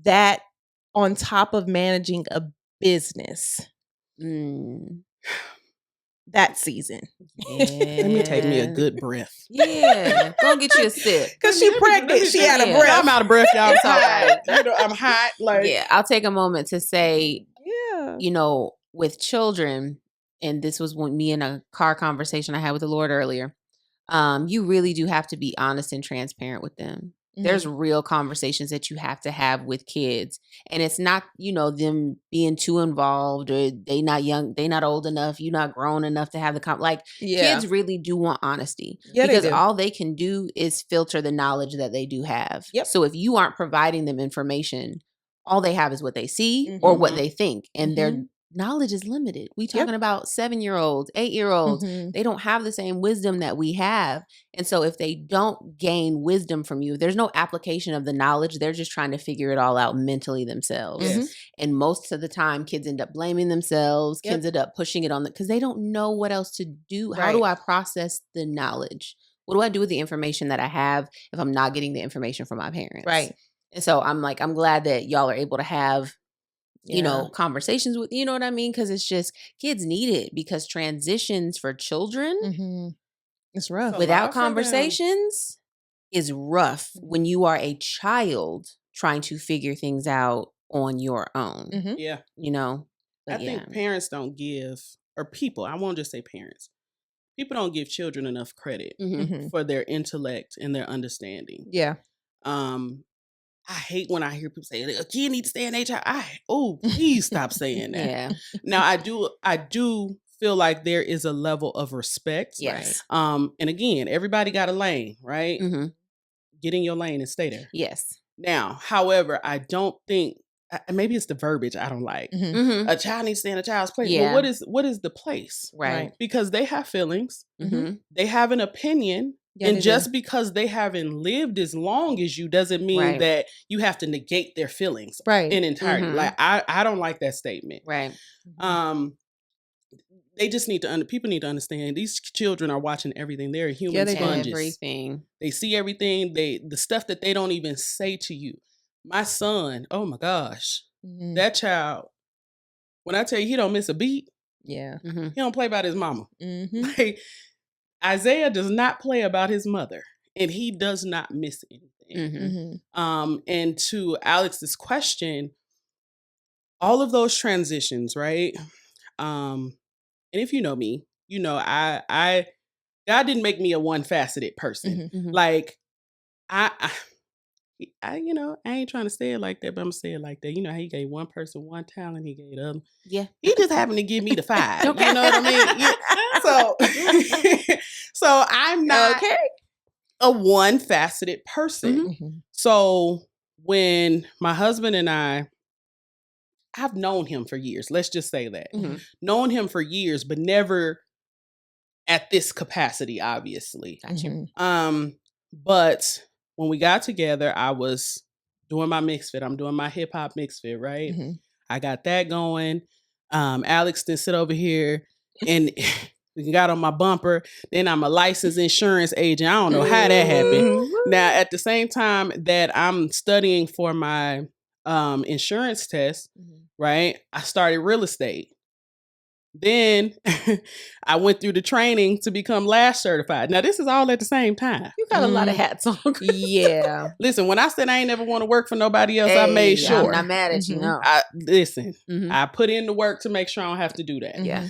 Speaker 2: that on top of managing a business? That season.
Speaker 3: Let me take me a good breath.
Speaker 1: Yeah. Go get you a sip.
Speaker 2: Because she's pregnant. She had a breath.
Speaker 3: I'm out of breath, y'all.
Speaker 1: It's all right.
Speaker 3: I'm hot. Like,
Speaker 1: yeah. I'll take a moment to say, with children, and this was when me in a car conversation I had with the Lord earlier, you really do have to be honest and transparent with them. There's real conversations that you have to have with kids. And it's not, them being too involved or they not young, they not old enough, you not grown enough to have the kids really do want honesty. Because all they can do is filter the knowledge that they do have. So if you aren't providing them information, all they have is what they see or what they think. And their knowledge is limited. We talking about 7-year-olds, 8-year-olds. They don't have the same wisdom that we have. And so if they don't gain wisdom from you, there's no application of the knowledge. They're just trying to figure it all out mentally themselves. And most of the time, kids end up blaming themselves. Kids end up pushing it on because they don't know what else to do. How do I process the knowledge? What do I do with the information that I have if I'm not getting the information from my parents? Right. And so I'm glad that y'all are able to have conversations with, you know what I mean? Because it's just kids need it because transitions for children,
Speaker 2: it's rough.
Speaker 1: Without conversations is rough when you are a child trying to figure things out on your own.
Speaker 3: Yeah.
Speaker 1: But
Speaker 3: I think parents don't give, or people, I won't just say parents. People don't give children enough credit for their intellect and their understanding.
Speaker 2: Yeah.
Speaker 3: I hate when I hear people say, a kid needs to stay in HR. Please stop saying that.
Speaker 1: Yeah.
Speaker 3: Now, I do feel like there is a level of respect.
Speaker 1: Yes.
Speaker 3: And again, everybody got a lane, right? Get in your lane and stay there.
Speaker 1: Yes.
Speaker 3: Now, however, I don't think, maybe it's the verbiage I don't like. A child needs to stay in a child's place.
Speaker 1: Yeah.
Speaker 3: Well, what is the place?
Speaker 1: Right.
Speaker 3: Because they have feelings. They have an opinion.
Speaker 2: Yeah,
Speaker 3: and
Speaker 2: they
Speaker 3: just
Speaker 2: do.
Speaker 3: because they haven't lived as long as you doesn't mean
Speaker 1: Right.
Speaker 3: that you have to negate their feelings
Speaker 2: Right.
Speaker 3: in entirety.
Speaker 1: Mhm.
Speaker 3: Like I don't like that statement.
Speaker 1: Right.
Speaker 3: Um, they just need to people need to understand these children are watching everything. They're human
Speaker 2: they do.
Speaker 3: sponges.
Speaker 1: Everything.
Speaker 3: They see everything. The stuff that they don't even say to you. My son, oh my gosh,
Speaker 2: Mhm.
Speaker 3: that child. When I tell you he don't miss a beat,
Speaker 2: Yeah.
Speaker 1: Mhm.
Speaker 3: he don't play about his mama.
Speaker 2: Mhm.
Speaker 3: Like, Isaiah does not play about his mother, and he does not miss anything.
Speaker 1: Mhm.
Speaker 3: And to Alex's question, all of those transitions, right? And if you know me, you know I God didn't make me a one faceted person.
Speaker 2: Mhm.
Speaker 1: Mhm.
Speaker 3: Like I, you know, I ain't trying to say it like that, but I'm gonna say it like that. You know how he gave one person one talent, he gave the other.
Speaker 1: Yeah.
Speaker 3: He just happened to give me the 5.
Speaker 1: Okay.
Speaker 3: You know what I mean? So, so I'm not
Speaker 2: Okay.
Speaker 3: a one faceted person.
Speaker 2: Mhm.
Speaker 3: So when my husband and I've known him for years. Let's just say that.
Speaker 1: Mhm.
Speaker 3: Known him for years, but never at this capacity, obviously.
Speaker 1: Got you.
Speaker 3: But when we got together, I was doing my mix fit. I'm doing my hip hop mix fit, right?
Speaker 2: Mhm.
Speaker 3: I got that going. Alex didn't sit over here and we got on my bumper. Then I'm a licensed insurance agent. I don't know how that happened.
Speaker 1: Mhm.
Speaker 3: Now, at the same time that I'm studying for my insurance test, right? I started real estate. Then I went through the training to become lash certified. Now, this is all at the same time.
Speaker 1: You got a lot of hats on.
Speaker 2: Yeah.
Speaker 3: Listen, when I said I ain't never want to work for nobody else, I made
Speaker 1: Hey,
Speaker 3: sure.
Speaker 1: I'm not mad at you.
Speaker 2: Mhm.
Speaker 1: No.
Speaker 3: Listen,
Speaker 1: Mhm.
Speaker 3: I put in the work to make sure I don't have to do that.
Speaker 1: Yeah.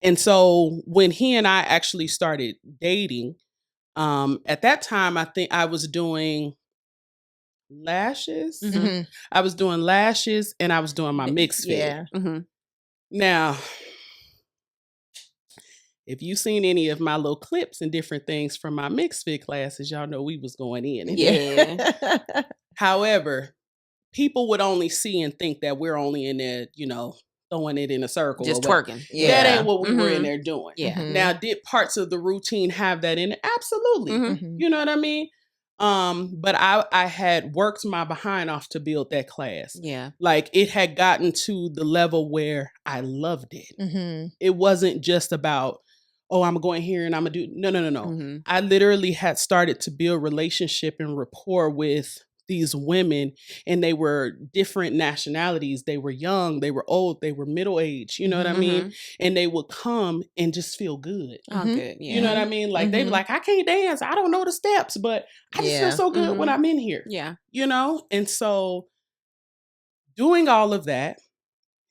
Speaker 3: And so when he and I actually started dating, at that time, I think I was doing lashes.
Speaker 2: Mhm.
Speaker 3: I was doing lashes and I was doing my mix fit.
Speaker 2: Yeah.
Speaker 1: Mhm.
Speaker 3: Now, if you seen any of my little clips and different things from my mix fit classes, y'all know we was going in.
Speaker 1: Yeah.
Speaker 3: However, people would only see and think that we're only in there, you know, throwing it in a circle.
Speaker 1: Just
Speaker 3: or whatever.
Speaker 1: twerking.
Speaker 3: That
Speaker 2: Yeah.
Speaker 3: ain't what we were in
Speaker 1: Mhm.
Speaker 3: there doing.
Speaker 1: Yeah.
Speaker 2: Mhm.
Speaker 3: Now, did parts of the routine have that in it? Absolutely.
Speaker 1: Mhm.
Speaker 3: You know what I mean? But I had worked my behind off to build that class.
Speaker 1: Yeah.
Speaker 3: Like it had gotten to the level where I loved it.
Speaker 2: Mhm.
Speaker 3: It wasn't just about, oh, I'm going here and I'm gonna do no.
Speaker 1: Mhm.
Speaker 3: I literally had started to build relationship and rapport with these women, and they were different nationalities. They were young, they were old, they were middle aged, you know what I mean?
Speaker 1: Mhm.
Speaker 3: And they would come and just feel good.
Speaker 1: Oh,
Speaker 2: Mhm.
Speaker 1: good. Yeah.
Speaker 3: You know what I mean? Like they were
Speaker 2: Mhm.
Speaker 3: like, I can't dance, I don't know the steps, but I just feel
Speaker 2: Yeah.
Speaker 3: so good when
Speaker 1: Mhm.
Speaker 3: I'm in here.
Speaker 1: Yeah.
Speaker 3: You know? And so doing all of that,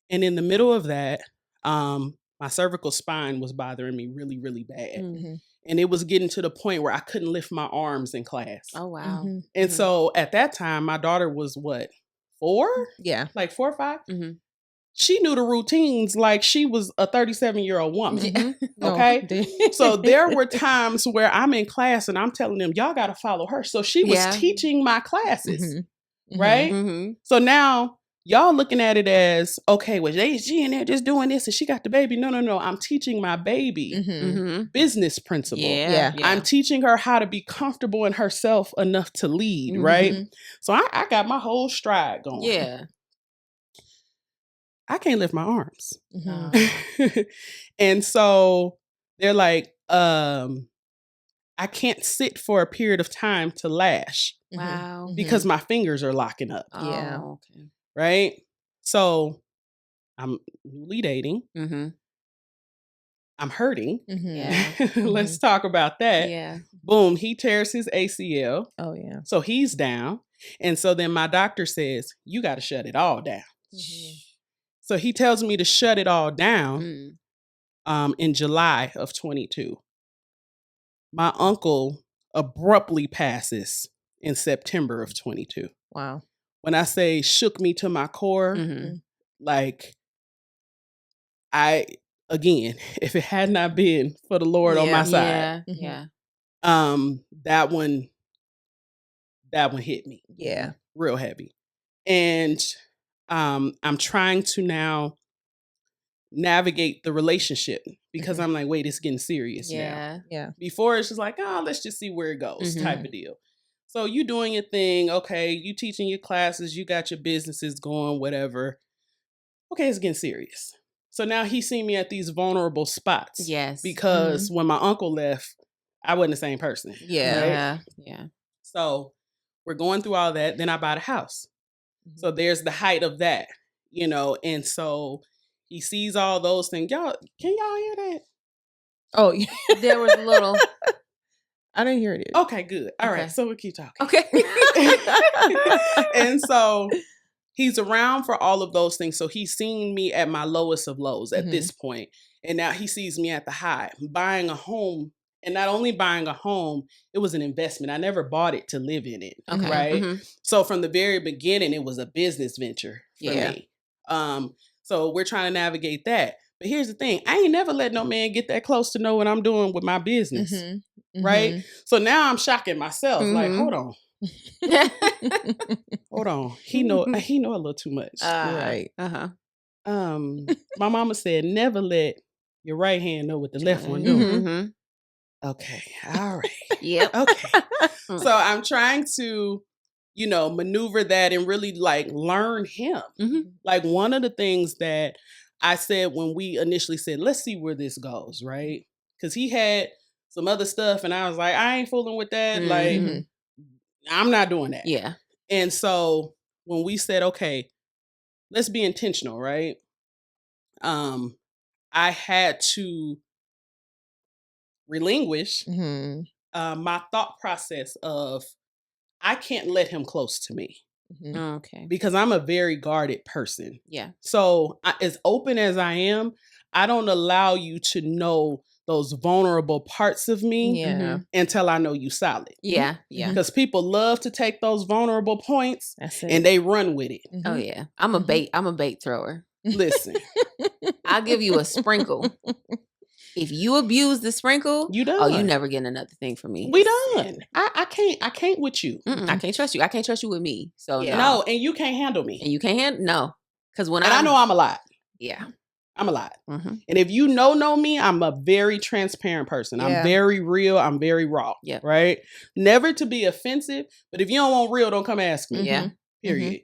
Speaker 3: and in the middle of that, my cervical spine was bothering me really, really bad.
Speaker 1: Mm.
Speaker 2: Mhm.
Speaker 3: And it was getting to the point where I couldn't lift my arms in class.
Speaker 1: Oh, wow.
Speaker 2: Mhm.
Speaker 3: And
Speaker 1: Mhm.
Speaker 3: so at that time, my daughter was what, 4?
Speaker 2: Yeah.
Speaker 3: Like 4 or 5?
Speaker 1: Mhm.
Speaker 3: She knew the routines like she was a 37-year-old woman.
Speaker 1: Mhm.
Speaker 3: Okay.
Speaker 2: No.
Speaker 3: So there were times where I'm in class and I'm telling them, y'all got to follow her. So she was
Speaker 1: Yeah.
Speaker 3: teaching my classes,
Speaker 2: Mhm. Mhm.
Speaker 3: right?
Speaker 1: Mhm.
Speaker 3: So now y'all looking at it as, okay, well, she in there just doing this and she got the baby. No. I'm teaching my baby
Speaker 2: Mhm.
Speaker 1: Mhm.
Speaker 3: business principle.
Speaker 1: Yeah.
Speaker 2: Yeah.
Speaker 3: I'm teaching her how to be comfortable in herself enough to lead, right?
Speaker 2: Mhm.
Speaker 3: So I got my whole stride going.
Speaker 1: Yeah.
Speaker 3: I can't lift my arms.
Speaker 2: Mhm.
Speaker 3: And so they're like, I can't sit for a period of time to lash
Speaker 1: Wow.
Speaker 3: because my fingers are locking up,
Speaker 2: Yeah.
Speaker 1: Oh, okay.
Speaker 3: right? So I'm newly dating.
Speaker 1: Mhm.
Speaker 3: I'm hurting.
Speaker 2: Mhm.
Speaker 1: Yeah.
Speaker 3: Let's talk about that.
Speaker 1: Yeah.
Speaker 3: Boom, he tears his ACL.
Speaker 2: Oh yeah.
Speaker 3: So he's down. And so then my doctor says, you got to shut it all down.
Speaker 2: Mhm.
Speaker 3: So he tells me to shut it all down
Speaker 1: Mm.
Speaker 3: in July of 22. My uncle abruptly passes in September of 22.
Speaker 2: Wow.
Speaker 3: When I say shook me to my core,
Speaker 1: Mhm.
Speaker 3: like again, if it had not been for the Lord on my
Speaker 2: Yeah.
Speaker 3: side,
Speaker 1: Yeah.
Speaker 2: Mhm.
Speaker 1: Yeah.
Speaker 3: that one hit me
Speaker 2: Yeah.
Speaker 3: real heavy. And I'm trying to now navigate the relationship because I'm like, wait, it's getting serious now.
Speaker 2: Yeah.
Speaker 3: Before it's just like, oh, let's just see where it goes type of deal. So you doing your thing. Okay. You teaching your classes. You got your businesses going, whatever. Okay. It's getting serious. So now he's seen me at these vulnerable spots.
Speaker 1: Yes.
Speaker 3: Because when my uncle left, I wasn't the same person.
Speaker 2: Yeah.
Speaker 3: Right?
Speaker 1: Yeah.
Speaker 3: So we're going through all that. Then I bought a house. So there's the height of that, you know, and so he sees all those things. Y'all, can y'all hear that?
Speaker 2: Oh, yeah.
Speaker 1: There was a little.
Speaker 2: I didn't hear it.
Speaker 3: Okay, good. All
Speaker 1: Okay.
Speaker 3: right, so we'll keep talking.
Speaker 1: Okay.
Speaker 3: And so he's around for all of those things. So he's seen me at my lowest of lows at this point. And now he sees me at the high, buying a home. And not only buying a home, it was an investment. I never bought it to live in it.
Speaker 1: Okay.
Speaker 3: Right. So from the very beginning, it was a business venture for me. So we're trying to navigate that. But here's the thing. I ain't never let no man get that close to know what I'm doing with my business. Right. So now I'm shocking myself. Like, hold on. Hold on. He know a little too much.
Speaker 2: Right.
Speaker 3: My mama said, never let your right hand know what the left one doing. Okay. All right.
Speaker 1: Yep.
Speaker 3: Okay. So I'm trying to, you know, maneuver that and really like learn him. Like one of the things that I said when we initially said, let's see where this goes, right? Because he had some other stuff and I was like, I ain't fooling with that. Like, I'm not doing that.
Speaker 1: Yeah.
Speaker 3: And so when we said, okay, let's be intentional, right? I had to relinquish my thought process of I can't let him close to me.
Speaker 1: Okay.
Speaker 3: Because I'm a very guarded person.
Speaker 1: Yeah.
Speaker 3: So as open as I am, I don't allow you to know those vulnerable parts of me until I know you solid.
Speaker 1: Yeah. Yeah.
Speaker 3: Because people love to take those vulnerable points and they run with it.
Speaker 1: Oh yeah. I'm a bait thrower.
Speaker 3: Listen.
Speaker 1: I'll give you a sprinkle. If you abuse the sprinkle,
Speaker 3: you done.
Speaker 1: Oh, you never get another thing from me.
Speaker 3: We done. I can't with you.
Speaker 1: I can't trust you. I can't trust you with me. So
Speaker 3: no, and you can't handle me.
Speaker 1: And you can't handle no. Because
Speaker 3: I know I'm a lot.
Speaker 1: Yeah.
Speaker 3: I'm a lot. And if you know me, I'm a very transparent person. Yeah. I'm very real. I'm very raw. Yeah. Right? Never to be offensive, but if you don't want real, don't come ask me. Yeah. Period.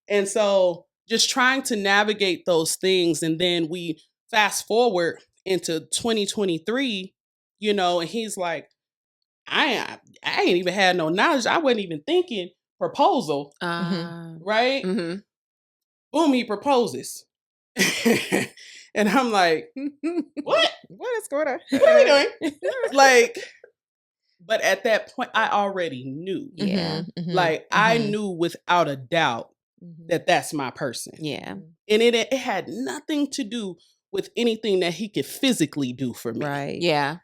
Speaker 3: And so just trying to navigate those things. And then we fast forward into 2023, you know, and he's like, I ain't even had no knowledge. I wasn't even thinking proposal. Right? Boom, he proposes. And I'm like, what?
Speaker 2: What is going on?
Speaker 3: What are we doing? Like, but at that point, I already knew.
Speaker 1: Yeah.
Speaker 3: Like, I knew without a doubt that that's my person.
Speaker 1: Yeah.
Speaker 3: And it had nothing to do with anything that he could physically do for me.
Speaker 2: Right.
Speaker 1: Yeah.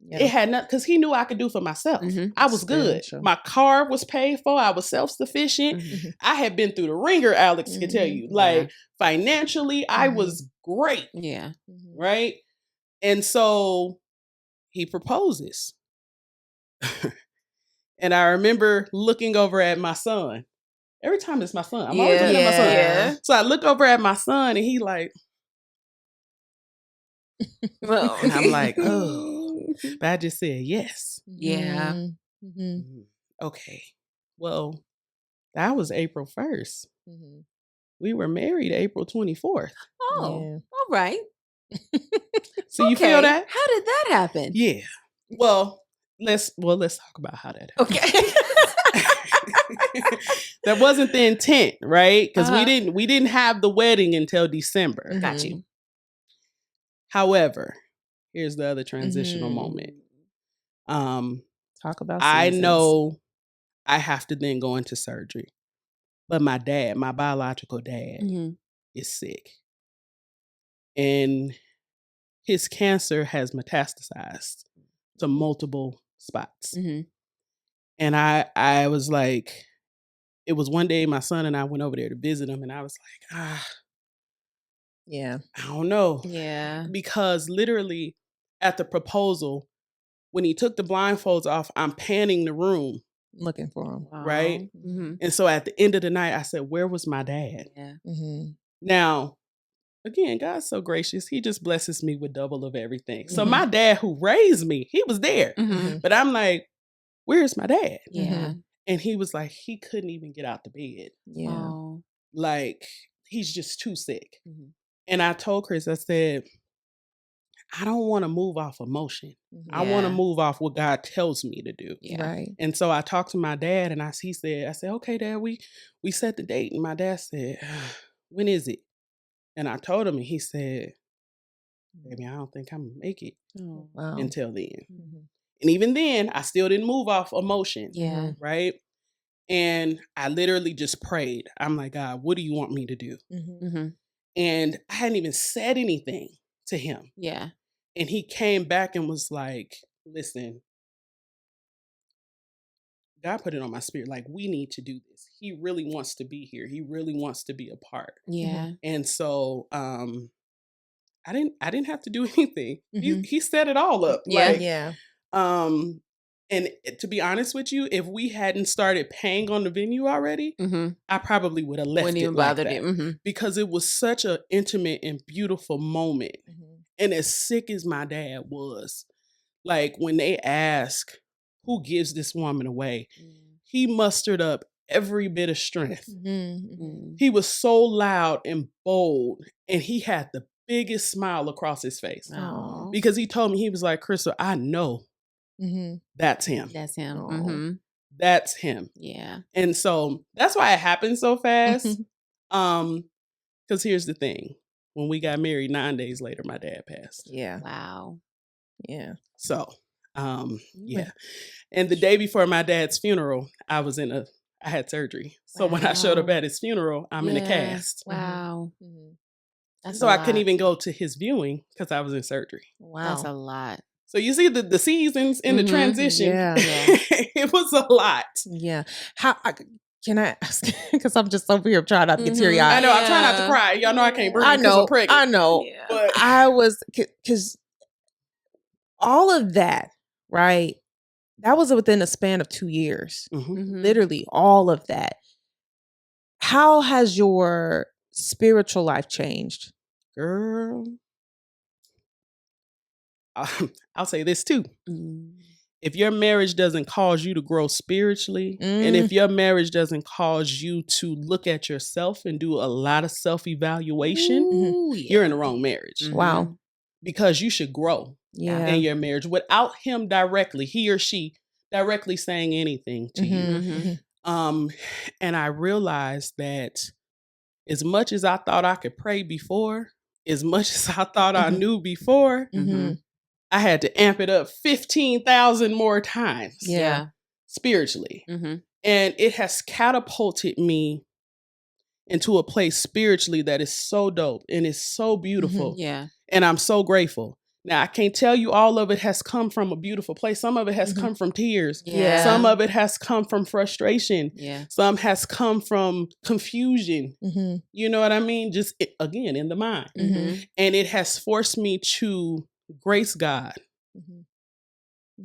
Speaker 3: It had nothing, because he knew I could do for myself. I was good. My car was paid for. I was self-sufficient. I had been through the ringer, Alex can tell you. Like, financially, I was great.
Speaker 1: Yeah.
Speaker 3: Right? And so he proposes. And I remember looking over at my son. Every time it's my son. I'm always looking at my son. Yeah. So I look over at my son and he like, well, and I'm like, oh, but I just said yes.
Speaker 1: Yeah.
Speaker 3: Okay. Well, that was April 1st. We were married April 24th.
Speaker 1: Oh, all right.
Speaker 3: So you feel that?
Speaker 1: How did that happen?
Speaker 3: Yeah. Well, let's talk about how that happened.
Speaker 1: Okay.
Speaker 3: That wasn't the intent, right? Because we didn't have the wedding until December.
Speaker 1: Got you.
Speaker 3: However, here's the other transitional moment.
Speaker 2: Talk about
Speaker 3: I
Speaker 2: seasons.
Speaker 3: know I have to then go into surgery. But my dad, my biological dad, is sick. And his cancer has metastasized to multiple spots. And I was like, it was one day my son and I went over there to visit him, and I was like,
Speaker 2: yeah,
Speaker 3: I don't know.
Speaker 1: Yeah.
Speaker 3: Because literally at the proposal, when he took the blindfolds off, I'm panning the room.
Speaker 2: Looking for him.
Speaker 3: Right? And so at the end of the night, I said, where was my dad?
Speaker 1: Yeah.
Speaker 3: Now, again, God's so gracious. He just blesses me with double of everything. So my dad who raised me, he was there. But I'm like, where's my dad?
Speaker 1: Yeah.
Speaker 3: And he was like, he couldn't even get out the bed.
Speaker 2: Yeah.
Speaker 1: Oh.
Speaker 3: Like, he's just too sick. And I told Chris, I said, I don't want to move off emotion. I want to
Speaker 1: Yeah.
Speaker 3: move off what God tells me to do.
Speaker 1: Yeah.
Speaker 2: Right.
Speaker 3: And so I talked to my dad, and I said, okay, Dad, we set the date. And my dad said, when is it? And I told him, and he said, baby, I don't think I'm gonna make it
Speaker 1: Oh.
Speaker 2: Wow.
Speaker 3: until then. And even then, I still didn't move off emotion.
Speaker 1: Yeah.
Speaker 3: Right. And I literally just prayed. I'm like, God, what do you want me to do? And I hadn't even said anything to him.
Speaker 1: Yeah.
Speaker 3: And he came back and was like, listen, God put it on my spirit. Like, we need to do this. He really wants to be here. He really wants to be a part.
Speaker 1: Yeah.
Speaker 3: And so I didn't have to do anything. He set it all up.
Speaker 1: Yeah.
Speaker 3: Like,
Speaker 2: Yeah.
Speaker 3: And to be honest with you, if we hadn't started paying on the venue already, I probably would have left
Speaker 1: Wouldn't
Speaker 3: it
Speaker 1: even
Speaker 3: like
Speaker 1: bothered
Speaker 3: that.
Speaker 1: it.
Speaker 3: Because it was such an intimate and beautiful moment. And as sick as my dad was, like when they ask, who gives this woman away? He mustered up every bit of strength. He was so loud and bold, and he had the biggest smile across his face.
Speaker 1: Oh.
Speaker 3: Because he told me, he was like, Crystal, I know that's him.
Speaker 1: That's him.
Speaker 2: Aw.
Speaker 3: That's him.
Speaker 1: Yeah.
Speaker 3: And so that's why it happened so fast. Because here's the thing. When we got married, 9 days later, my dad passed.
Speaker 2: Yeah.
Speaker 1: Wow.
Speaker 2: Yeah.
Speaker 3: So, yeah. And the day before my dad's funeral, I had surgery. So when I showed up
Speaker 1: Wow.
Speaker 3: at his funeral, I'm in a cast.
Speaker 1: Wow. That's
Speaker 3: So
Speaker 1: a
Speaker 3: I couldn't
Speaker 1: lot.
Speaker 3: even go to his viewing because I was in surgery.
Speaker 1: That's a lot.
Speaker 3: So you see the seasons in the transition.
Speaker 2: Yeah.
Speaker 3: It was a lot.
Speaker 2: Yeah. Can I ask? Because I'm just over here trying not to get teary
Speaker 3: I
Speaker 2: eyed.
Speaker 3: know. I try not to cry. Y'all know I can't breathe
Speaker 2: I
Speaker 3: because
Speaker 2: know.
Speaker 3: I'm pregnant.
Speaker 2: I know.
Speaker 1: Yeah.
Speaker 3: But
Speaker 2: I was, because all of that, right? That was within a span of 2 years. Literally all of that. How has your spiritual life changed?
Speaker 3: girl, I'll say this too. If your marriage doesn't cause you to grow spiritually, and if your marriage doesn't cause you to look at yourself and do a lot of self-evaluation, you're in the wrong marriage.
Speaker 2: Wow.
Speaker 3: Because you should grow
Speaker 2: Yeah.
Speaker 3: in your marriage without him directly, he or she directly saying anything to you. And I realized that as much as I thought I could pray before, as much as I thought I knew before, I had to amp it up 15,000 more times.
Speaker 2: Yeah.
Speaker 3: Spiritually. And it has catapulted me into a place spiritually that is so dope and is so beautiful.
Speaker 1: Yeah.
Speaker 3: And I'm so grateful. Now, I can't tell you all of it has come from a beautiful place. Some of it has come from tears.
Speaker 1: Yeah.
Speaker 3: Some of it has come from frustration.
Speaker 1: Yeah.
Speaker 3: Some has come from confusion. You know what I mean? Just, again, in the mind. And it has forced me to grace God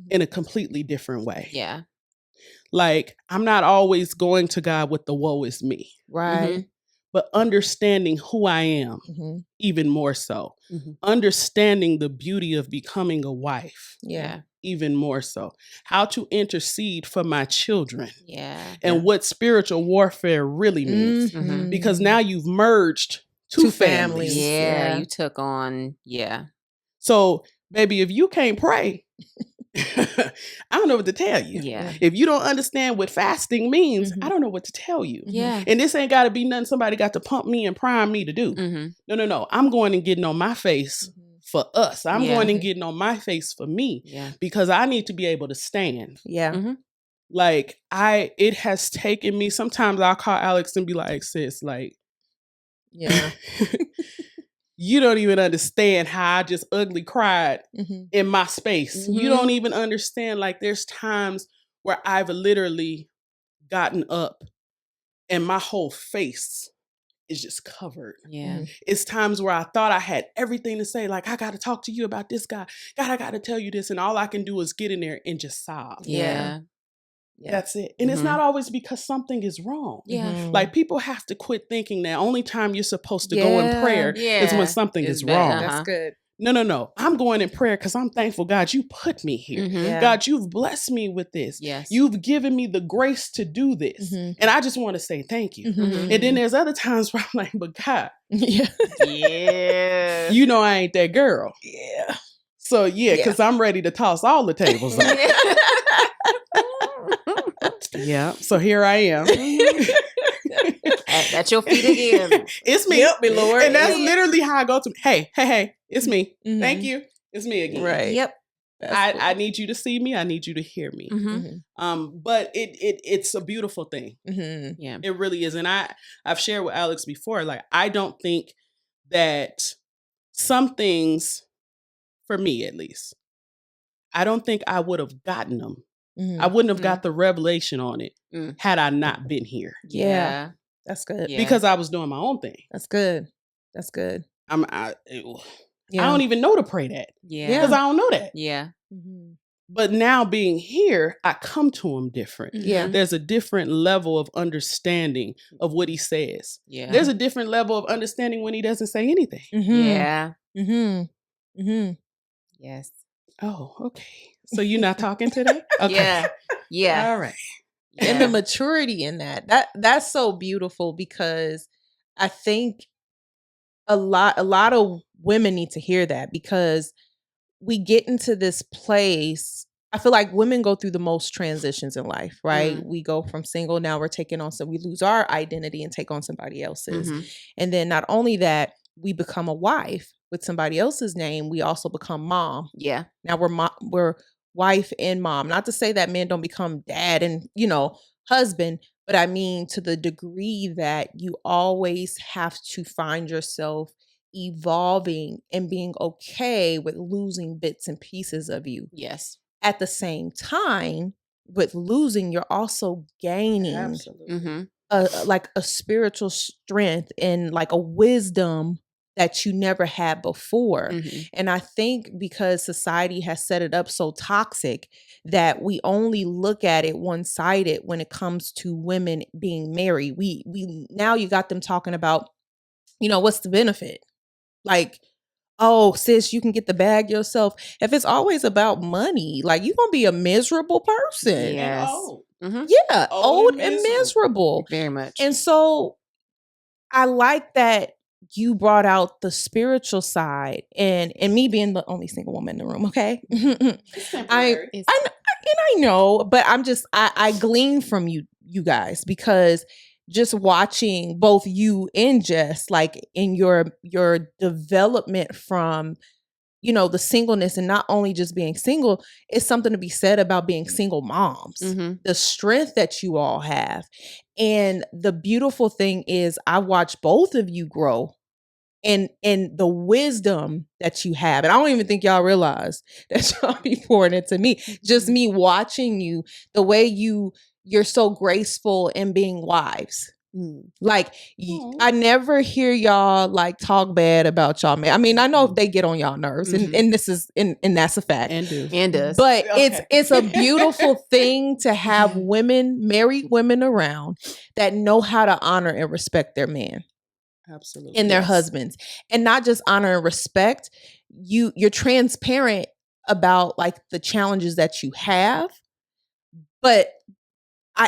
Speaker 3: in a completely different way.
Speaker 1: Yeah.
Speaker 3: Like, I'm not always going to God with the woe is me.
Speaker 2: Right.
Speaker 3: But understanding who I am, even more so. Understanding the beauty of becoming a wife,
Speaker 2: Yeah.
Speaker 3: even more so. How to intercede for my children.
Speaker 1: Yeah.
Speaker 3: And what spiritual warfare really means. Because now you've merged two families.
Speaker 1: Yeah. You took on,
Speaker 3: So, baby, if you can't pray, I don't know what to tell you.
Speaker 1: Yeah.
Speaker 3: If you don't understand what fasting means, I don't know what to tell you.
Speaker 1: Yeah.
Speaker 3: And this ain't got to be nothing somebody got to pump me and prime me to do. No. I'm going and getting on my face for us. I'm going and getting on my face for me.
Speaker 1: Yeah.
Speaker 3: Because I need to be able to stand.
Speaker 2: Yeah.
Speaker 3: Like, it has taken me, sometimes I'll call Alex and be like, sis, like,
Speaker 2: Yeah.
Speaker 3: you don't even understand how I just ugly cried in my space. You don't even understand. Like, there's times where I've literally gotten up and my whole face is just covered.
Speaker 1: Yeah.
Speaker 3: It's times where I thought I had everything to say. Like, I got to talk to you about this guy. God, I got to tell you this. And all I can do is get in there and just sob.
Speaker 1: Yeah.
Speaker 2: Yeah.
Speaker 3: That's it. And it's
Speaker 1: Mhm.
Speaker 3: not always because something is wrong.
Speaker 1: Yeah.
Speaker 2: Mhm.
Speaker 3: Like, people have to quit thinking that only time you're supposed to go in
Speaker 2: Yeah.
Speaker 3: prayer is when something
Speaker 1: It's
Speaker 3: is
Speaker 1: bad.
Speaker 3: wrong.
Speaker 1: Uh-huh.
Speaker 2: That's good.
Speaker 3: No. I'm going in prayer because I'm thankful, God, you put me here.
Speaker 1: Mhm.
Speaker 2: Yeah.
Speaker 3: God, you've blessed me with this.
Speaker 1: Yes.
Speaker 3: You've given me the grace to do this.
Speaker 2: Mhm.
Speaker 3: And I just want to say thank you.
Speaker 2: Mhm.
Speaker 3: And then there's other times where I'm like, but God,
Speaker 2: Yeah.
Speaker 1: Yeah.
Speaker 3: you know I ain't that girl.
Speaker 2: Yeah.
Speaker 3: So yeah, because I'm ready to toss all the tables up. Yeah. So here I am.
Speaker 1: At your feet again.
Speaker 3: It's me.
Speaker 2: Help me, Lord.
Speaker 3: And that's
Speaker 2: Yeah.
Speaker 3: literally how I go to hey, it's me.
Speaker 2: Mhm.
Speaker 3: Thank you. It's me again.
Speaker 2: Right.
Speaker 1: Yep.
Speaker 3: I need you to see me. I need you to hear me.
Speaker 1: Mhm.
Speaker 3: But it's a beautiful thing.
Speaker 2: Mhm.
Speaker 1: Yeah.
Speaker 3: It really is. And I've shared with Alex before, like, I don't think that some things, for me at least, I don't think I would have gotten them. I wouldn't have got the revelation on it
Speaker 1: Mm.
Speaker 3: had I not been here.
Speaker 2: Yeah. That's good.
Speaker 1: Yeah.
Speaker 3: Because I was doing my own thing.
Speaker 2: That's good. That's good.
Speaker 3: I
Speaker 2: Yeah.
Speaker 3: don't even know to pray that.
Speaker 1: Yeah.
Speaker 3: Because I don't know that.
Speaker 1: Yeah.
Speaker 2: Mhm.
Speaker 3: But now being here, I come to him different.
Speaker 2: Yeah.
Speaker 3: There's a different level of understanding of what he says.
Speaker 1: Yeah.
Speaker 3: There's a different level of understanding when he doesn't say anything.
Speaker 2: Mhm.
Speaker 1: Yeah.
Speaker 2: Mhm. Mhm.
Speaker 1: Yes.
Speaker 3: Oh, okay. So you're not talking today? Okay.
Speaker 1: Yeah. Yeah.
Speaker 3: All right.
Speaker 2: And the
Speaker 1: Yeah.
Speaker 2: maturity in that's so beautiful, because I think a lot of women need to hear that, because we get into this place. I feel like women go through the most transitions in life, right? We go from single, now we're taking on we lose our identity and take on somebody else's.
Speaker 1: Mhm.
Speaker 2: And then not only that, we become a wife with somebody else's name, we also become mom.
Speaker 1: Yeah.
Speaker 2: Now we're wife and mom. Not to say that men don't become dad and, husband, but I mean to the degree that you always have to find yourself evolving and being okay with losing bits and pieces of you.
Speaker 1: Yes.
Speaker 2: At the same time, with losing, you're also gaining
Speaker 3: Absolutely.
Speaker 1: Mhm.
Speaker 2: like a spiritual strength and like a wisdom that you never had before.
Speaker 1: Mhm.
Speaker 2: And I think because society has set it up so toxic that we only look at it one-sided when it comes to women being married. We now you got them talking about, what's the benefit? Like, oh, sis, you can get the bag yourself. If it's always about money, like, you're gonna be a miserable person.
Speaker 1: Yes.
Speaker 3: And old.
Speaker 1: Mhm.
Speaker 2: Yeah,
Speaker 3: Old
Speaker 2: old
Speaker 3: and
Speaker 2: and
Speaker 3: miserable.
Speaker 2: miserable.
Speaker 1: Very much.
Speaker 2: And so I like that you brought out the spiritual side, and me being the only single woman in the room, okay?
Speaker 3: It's temporary.
Speaker 2: I know, but I glean from you guys, because just watching both you and Jess, like, in your development from, the singleness, and not only just being single, it's something to be said about being single moms.
Speaker 1: Mhm.
Speaker 2: The strength that you all have. And the beautiful thing is I watch both of you grow, and the wisdom that you have. And I don't even think y'all realize that y'all be pouring into me. Just me watching you, the way you're so graceful in being wives. Like, I never hear y'all like talk bad about y'all, man. I mean, I know they get on y'all nerves, and this is and that's a fact.
Speaker 3: And do.
Speaker 1: And does.
Speaker 2: But
Speaker 3: Okay.
Speaker 2: it's a beautiful thing to have married women around that know how to honor and respect their man
Speaker 3: Absolutely.
Speaker 2: and their
Speaker 3: Yes.
Speaker 2: husbands, and not just honor and respect. You're transparent about like the challenges that you have, but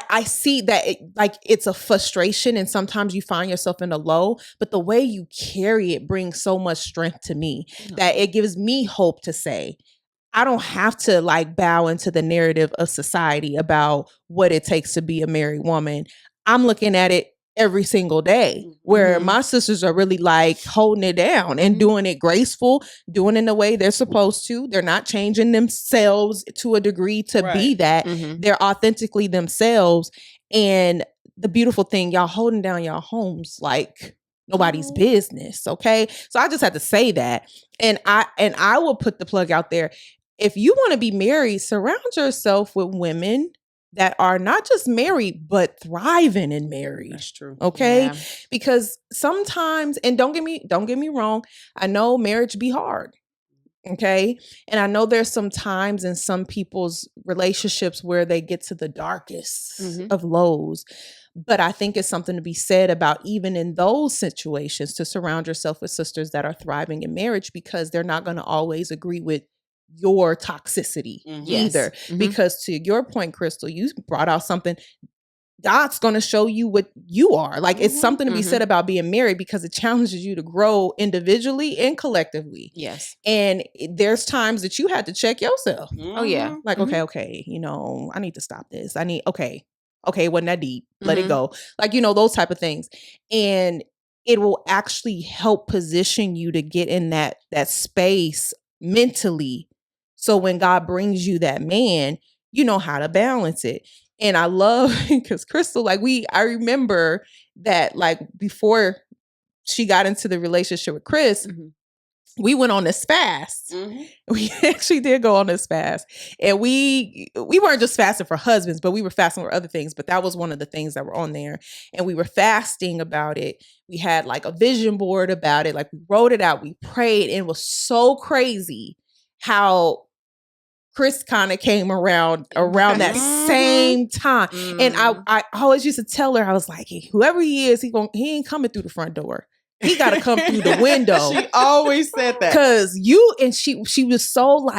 Speaker 2: I see that it's a frustration, and sometimes you find yourself in a low, but the way you carry it brings so much strength to me that it gives me hope to say, I don't have to like bow into the narrative of society about what it takes to be a married woman. I'm looking at it every single day, where my sisters are really like holding it down and doing it graceful, doing it in the way they're supposed to. They're not changing themselves to a degree to be that. They're authentically themselves. And the beautiful thing, y'all holding down y'all homes like nobody's business. Okay. So I just had to say that. And I will put the plug out there. If you want to be married, surround yourself with women that are not just married, but thriving in marriage.
Speaker 3: That's true.
Speaker 2: Okay.
Speaker 1: Yeah.
Speaker 2: Because sometimes, and don't get me wrong, I know marriage be hard. Okay. And I know there's some times in some people's relationships where they get to the darkest of lows. But I think it's something to be said about even in those situations to surround yourself with sisters that are thriving in marriage, because they're not going to always agree with your toxicity either. Because to your point, Crystal, you brought out something. God's going to show you what you are. Like, it's something to be said about being married, because it challenges you to grow individually and collectively.
Speaker 1: Yes.
Speaker 2: And there's times that you had to check yourself.
Speaker 1: Oh, yeah.
Speaker 2: Like, okay, I need to stop this. Okay, it wasn't that deep. Let it go. Like, those type of things. And it will actually help position you to get in that space mentally. So when God brings you that man, you know how to balance it. And I love, because Crystal, I remember that, before she got into the relationship with Chris, we went on this fast. We actually did go on this fast. And we weren't just fasting for husbands, but we were fasting for other things. But that was one of the things that were on there. And we were fasting about it. We had a vision board about it. We wrote it out. We prayed. And it was so crazy how Chris kind of came around that same time. And I always used to tell her, I was like, hey, whoever he is, he ain't coming through the front door. He got to come through the window.
Speaker 3: She always said that.
Speaker 2: Because she was so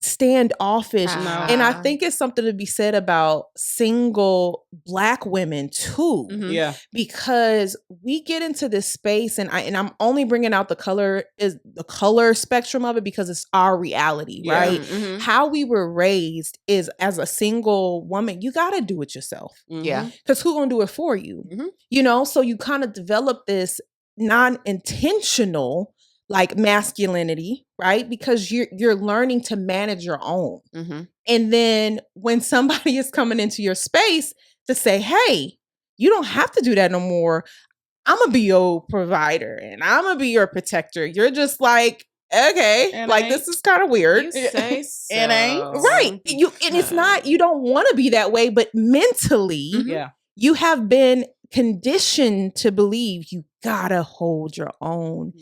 Speaker 2: standoffish. And I think it's something to be said about single Black women too.
Speaker 3: Yeah.
Speaker 2: Because we get into this space, and I'm only bringing out the color spectrum of it because it's our reality, right? How we were raised is, as a single woman, you got to do it yourself.
Speaker 1: Yeah.
Speaker 2: Because who's going to do it for you? So you kind of develop this non-intentional masculinity, right? Because you're learning to manage your own. And then when somebody is coming into your space to say, hey, you don't have to do that no more. I'm going to be your provider and I'm going to be your protector. You're just like, okay, this is kind of weird.
Speaker 1: You say so.
Speaker 3: It ain't.
Speaker 2: Right. And it's not, you don't want to be that way, but mentally, you have been conditioned to believe you gotta hold your own.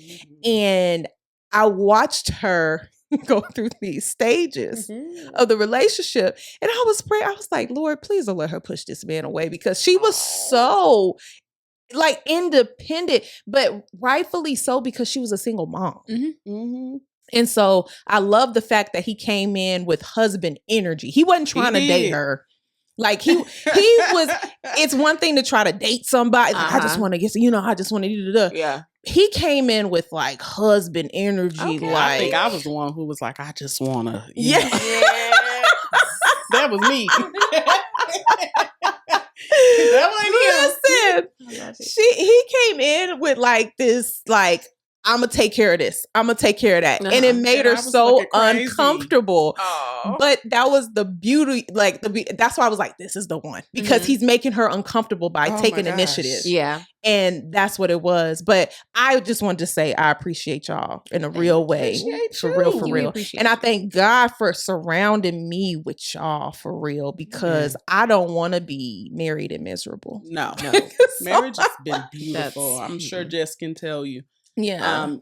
Speaker 2: And I watched her go through these stages of the relationship, and I was praying. I was like, Lord, please don't let her push this man away, because she was so independent, but rightfully so, because she was a single mom. And so I love the fact that he came in with husband energy. He wasn't trying to date her. He was, it's one thing to try to date somebody. I just want to get, I just want to do.
Speaker 1: Yeah.
Speaker 2: He came in with husband energy.
Speaker 1: Okay.
Speaker 3: I think I was the one who was like, I just want to.
Speaker 2: Yeah.
Speaker 3: That was me. That
Speaker 2: wasn't him. He came in with this, I'm going to take care of this. I'm going to take care of that. And it made her so uncomfortable. But that was the beauty. That's why I was like, this is the one. Because he's making her uncomfortable by taking initiative.
Speaker 1: Yeah.
Speaker 2: And that's what it was. But I just wanted to say, I appreciate y'all in a real way. For real. And I thank God for surrounding me with y'all for real. Because I don't want to be married and miserable.
Speaker 3: No. Marriage has been beautiful. I'm sure Jess can tell you.
Speaker 2: Yeah.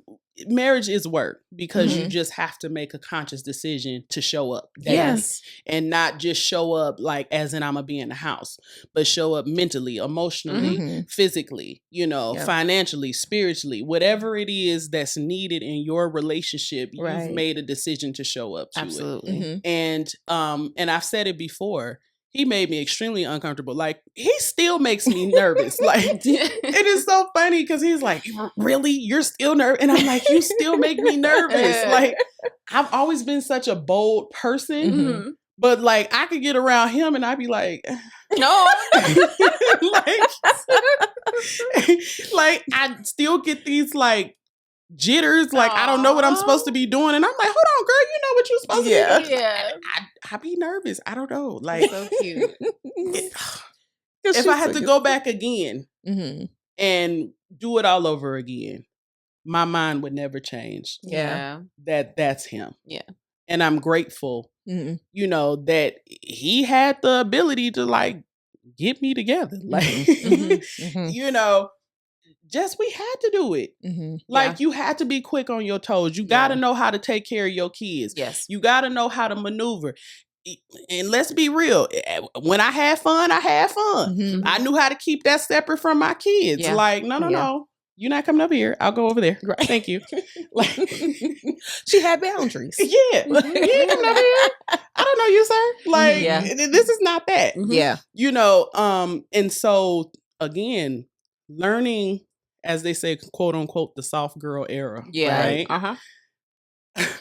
Speaker 3: Marriage is work, because you just have to make a conscious decision to show up daily.
Speaker 2: Yes.
Speaker 3: And not just show up as in I'm gonna be in the house, but show up mentally, emotionally, physically, financially, spiritually, whatever it is that's needed in your relationship, you've made a decision to show up to it. And I've said it before, he made me extremely uncomfortable. He still makes me nervous. It is so funny because he's like, really? You're still nervous? And I'm like, you still make me nervous. I've always been such a bold person, but I could get around him and I'd be like, no. I still get these jitters, I don't know what I'm supposed to be doing, and I'm like, hold on, girl, you know what you're supposed to be doing. I be nervous. I don't know,
Speaker 1: so cute.
Speaker 3: If I had to go back again and do it all over again, my mind would never change.
Speaker 1: Yeah.
Speaker 3: That's him.
Speaker 1: Yeah.
Speaker 3: And I'm grateful, that he had the ability to get me together. Jess, we had to do it.
Speaker 1: Yeah.
Speaker 3: You had to be quick on your toes. You got to know how to take care of your kids.
Speaker 1: Yes.
Speaker 3: You got to know how to maneuver. And let's be real. When I had fun, I had fun. I knew how to keep that separate from my kids.
Speaker 1: Yeah.
Speaker 3: No. You're not coming up here. I'll go over there.
Speaker 2: Right.
Speaker 3: Thank you.
Speaker 2: She had boundaries.
Speaker 3: Yeah. You ain't coming over here. I don't know you, sir. This is not that.
Speaker 2: Yeah.
Speaker 3: And so again, learning, as they say, quote unquote, the soft girl era.
Speaker 1: Yeah.
Speaker 3: Right.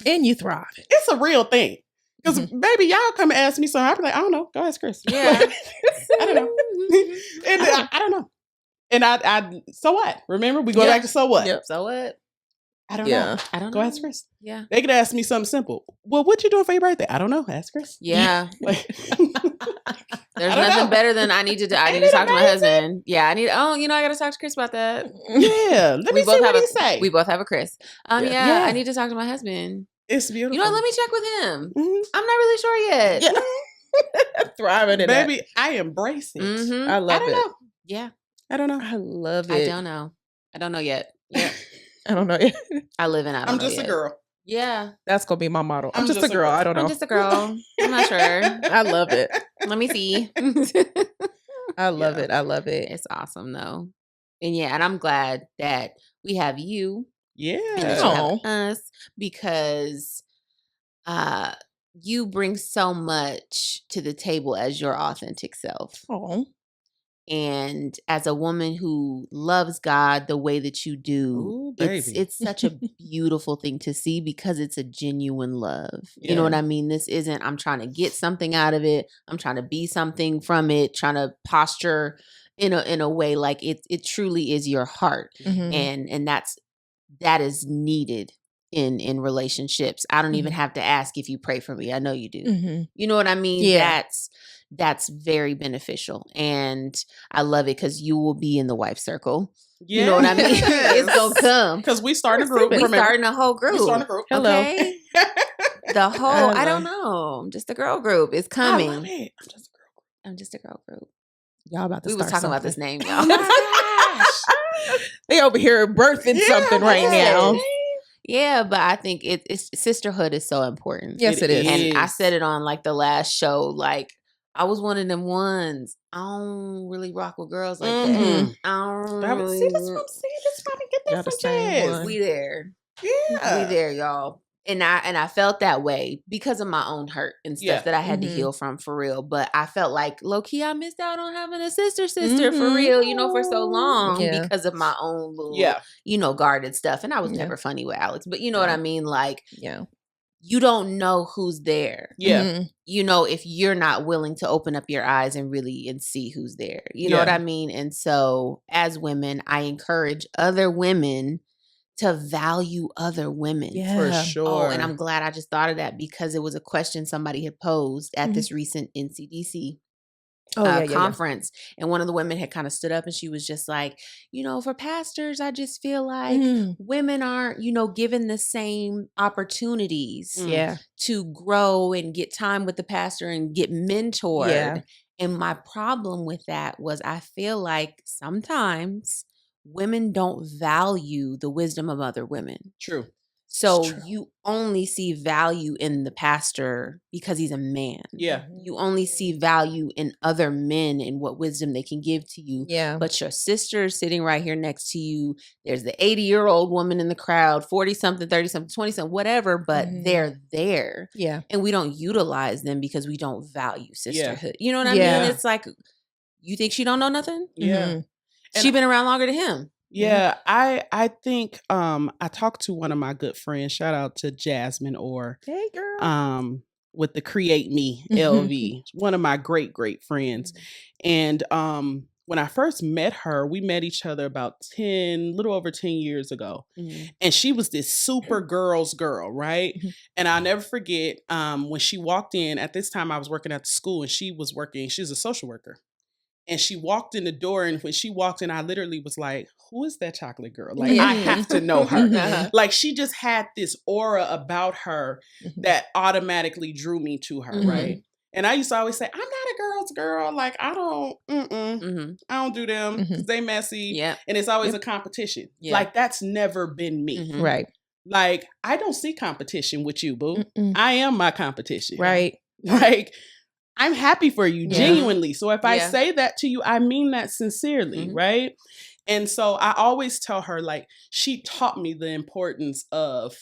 Speaker 2: And you thrive.
Speaker 3: It's a real thing. Because baby, y'all come and ask me something. I'll be like, I don't know. Go ask Chris.
Speaker 1: Yeah.
Speaker 3: I don't know. And I don't know. And I so what? Remember, we go back to so what?
Speaker 1: Yep. So what?
Speaker 3: I don't know.
Speaker 1: I don't
Speaker 3: Go
Speaker 1: know.
Speaker 3: ask Chris.
Speaker 1: Yeah.
Speaker 3: They could ask me something simple. Well, what you doing for your birthday? I don't know. Ask Chris.
Speaker 1: Yeah. There's
Speaker 3: don't
Speaker 1: nothing
Speaker 3: know.
Speaker 1: better than I need to talk to my husband. Yeah, I got to talk to Chris about that.
Speaker 3: Yeah. Let me see what he say.
Speaker 1: We both have a Chris.
Speaker 3: Yeah.
Speaker 1: I need to talk to my husband.
Speaker 3: It's beautiful.
Speaker 1: You know, let me check with him. I'm not really sure yet.
Speaker 2: Yeah. Thriving in
Speaker 3: Baby, I embrace it.
Speaker 2: I love it.
Speaker 3: Know.
Speaker 1: Yeah.
Speaker 3: I don't know.
Speaker 2: I love it.
Speaker 1: I don't know. I don't know yet. Yeah.
Speaker 2: I don't know.
Speaker 1: I live in I don't
Speaker 3: I'm
Speaker 1: know
Speaker 3: just
Speaker 1: yet.
Speaker 3: a girl.
Speaker 1: Yeah.
Speaker 2: That's going to be my motto. I'm just a
Speaker 3: just a
Speaker 2: girl.
Speaker 3: girl.
Speaker 2: I don't know.
Speaker 1: I'm just a girl. I'm not sure.
Speaker 2: I love it.
Speaker 1: Let me see.
Speaker 2: I love it. I love it.
Speaker 1: It's awesome though. And I'm glad that we have you
Speaker 3: Yeah.
Speaker 1: and that you have us, because you bring so much to the table as your authentic self.
Speaker 2: Oh.
Speaker 1: And as a woman who loves God the way that you do,
Speaker 3: Ooh, baby.
Speaker 1: it's such a beautiful thing to see, because it's a genuine love. You know
Speaker 3: Yeah.
Speaker 1: what I mean? This isn't, I'm trying to get something out of it. I'm trying to be something from it, trying to posture in a way like it truly is your heart. And that is needed in relationships. I don't even have to ask if you pray for me. I know you do. You know what I mean?
Speaker 2: Yeah.
Speaker 1: That's very beneficial. And I love it, because you will be in the wife circle.
Speaker 3: Yeah.
Speaker 1: You know what I mean? It's going to come.
Speaker 3: Because we starting a group.
Speaker 1: We
Speaker 3: remember.
Speaker 1: starting a whole group.
Speaker 3: We starting a group.
Speaker 2: Hello.
Speaker 1: Okay? The whole, I don't know. Just a girl group is coming.
Speaker 3: I love it.
Speaker 1: I'm just a girl group.
Speaker 2: Y'all about to
Speaker 1: We
Speaker 2: start
Speaker 1: was talking about this
Speaker 2: something.
Speaker 1: name, y'all.
Speaker 2: They over here birthing something right now.
Speaker 1: Yeah, but I think it's sisterhood is so important.
Speaker 2: Yes, it is.
Speaker 1: And I said it on like the last show, like I was one of them ones. I don't really rock with girls like that. I don't really,
Speaker 3: See, that's what I'm saying. That's why we get
Speaker 2: Y'all
Speaker 3: that
Speaker 2: the
Speaker 3: from
Speaker 2: same
Speaker 3: Jazz.
Speaker 2: one.
Speaker 1: we there.
Speaker 3: Yeah.
Speaker 1: We there, y'all. And I felt that way because of my own hurt and stuff that I had to heal from, for real. But I felt like low key I missed out on having a sister for real, for so long because of my own little, guarded stuff. And I was never funny with Alex, but you know what I mean? Like, you don't know who's there.
Speaker 3: Yeah.
Speaker 1: If you're not willing to open up your eyes and see who's there. You know what I mean? And so as women, I encourage other women to value other women.
Speaker 3: For sure.
Speaker 1: Oh, and I'm glad I just thought of that, because it was a question somebody had posed at this recent NCDC conference. And one of the women had kind of stood up and she was just like, for pastors, I just feel like women aren't, given the same opportunities to grow and get time with the pastor and get mentored.
Speaker 2: Yeah.
Speaker 1: And my problem with that was I feel like sometimes women don't value the wisdom of other women.
Speaker 3: True.
Speaker 1: So you only see value in the pastor because he's a man.
Speaker 3: Yeah.
Speaker 1: You only see value in other men and what wisdom they can give to you.
Speaker 2: Yeah.
Speaker 1: But your sister sitting right here next to you, there's the 80-year-old woman in the crowd, 40-something, 30-something, 20-something, whatever, but they're there.
Speaker 2: Yeah.
Speaker 1: And we don't utilize them because we don't value sisterhood. You know what I
Speaker 2: Yeah.
Speaker 1: mean? It's like, you think she don't know nothing?
Speaker 3: Yeah.
Speaker 1: She been around longer than him.
Speaker 3: Yeah, I think I talked to one of my good friends. Shout out to Jasmine Orr.
Speaker 2: Hey girl.
Speaker 3: With the Create Me LV. One of my great friends. And when I first met her, we met each other about little over 10 years ago. And she was this super girl's girl, right? And I'll never forget when she walked in. At this time I was working at the school and she was a social worker. And she walked in the door, and when she walked in, I literally was like, who is that chocolate girl? Like, I have to know her. Like, she just had this aura about her that automatically drew me to her, right? And I used to always say, I'm not a girl's girl. Like, I don't do them because they messy.
Speaker 1: Yeah.
Speaker 3: And it's always a competition.
Speaker 1: Yeah.
Speaker 3: Like, that's never been me.
Speaker 2: Right.
Speaker 3: Like, I don't see competition with you, boo. I am my competition.
Speaker 2: Right.
Speaker 3: Like, I'm happy for you, genuinely. So if I
Speaker 1: Yeah.
Speaker 3: say that to you, I mean that sincerely, right? And so I always tell her, like, she taught me the importance of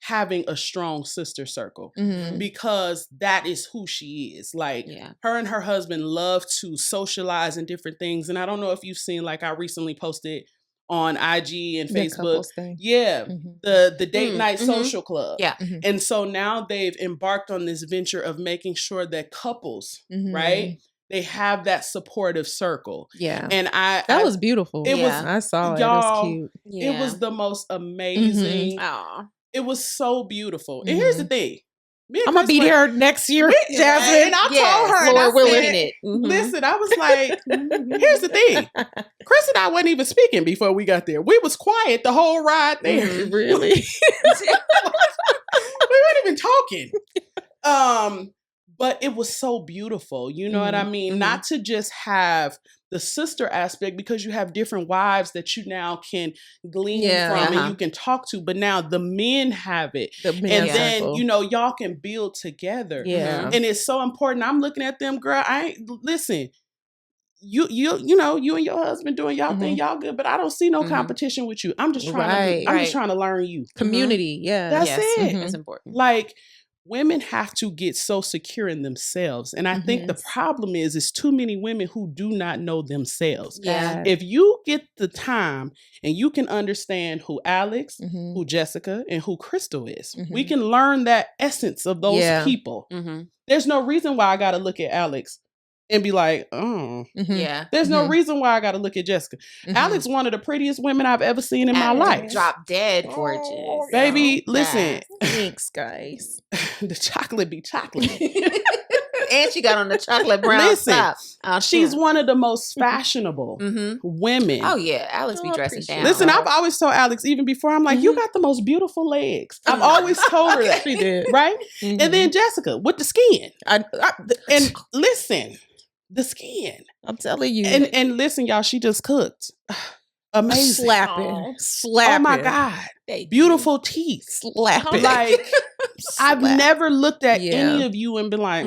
Speaker 3: having a strong sister circle because that is who she is. Like, her and her husband love to socialize and different things. And I don't know if you've seen, like, I recently posted on IG and Facebook. The date night social club.
Speaker 1: Yeah.
Speaker 3: And so now they've embarked on this venture of making sure that couples, right? They have that supportive circle.
Speaker 2: Yeah.
Speaker 3: And
Speaker 2: that was beautiful.
Speaker 3: It was,
Speaker 2: I saw it.
Speaker 3: y'all,
Speaker 2: It was cute.
Speaker 3: it was the most amazing. It was so beautiful. And here's the thing.
Speaker 2: I'm going to be there next year, Jasmine.
Speaker 3: And I told her,
Speaker 1: Lord willing
Speaker 3: it. Listen, I was like, here's the thing. Chris and I wasn't even speaking before we got there. We was quiet the whole ride there.
Speaker 2: Really?
Speaker 3: We weren't even talking. But it was so beautiful. You know what I mean? Not to just have the sister aspect, because you have different wives that you now can glean from and you can talk to, but now the men have it.
Speaker 2: And
Speaker 3: then, you know, y'all can build together.
Speaker 2: Yeah.
Speaker 3: And it's so important. I'm looking at them, girl, listen, you know, you and your husband doing y'all thing, y'all good, but I don't see no competition with you. I'm just trying just trying to learn you.
Speaker 2: Community. Yeah.
Speaker 3: That's it.
Speaker 1: That's important.
Speaker 3: Like, women have to get so secure in themselves. And I think the problem is too many women who do not know themselves.
Speaker 1: Yeah.
Speaker 3: If you get the time and you can understand who Alex, who Jessica, and who Crystal is, we can learn that essence of those people. There's no reason why I got to look at Alex and be like, oh.
Speaker 1: Yeah.
Speaker 3: There's no reason why I got to look at Jessica. Alex, one of the prettiest women I've ever seen in my life.
Speaker 1: Drop dead gorgeous.
Speaker 3: Baby, listen.
Speaker 2: Thanks, guys.
Speaker 3: The chocolate be chocolate.
Speaker 1: And she got on the chocolate brown top.
Speaker 3: She's one of the most fashionable women.
Speaker 1: Oh, yeah. Alex be dressing down.
Speaker 3: Listen, I've always told Alex, even before, I'm like, you got the most beautiful legs. I've always told her that.
Speaker 2: She did.
Speaker 3: Right? And then Jessica with the skin. And listen, the skin.
Speaker 2: I'm telling you.
Speaker 3: And listen, y'all, she just cooked. Amazing.
Speaker 2: Slapping.
Speaker 3: Oh my God. Beautiful teeth.
Speaker 2: Slapping.
Speaker 3: Like, I've never looked at any of you and been like,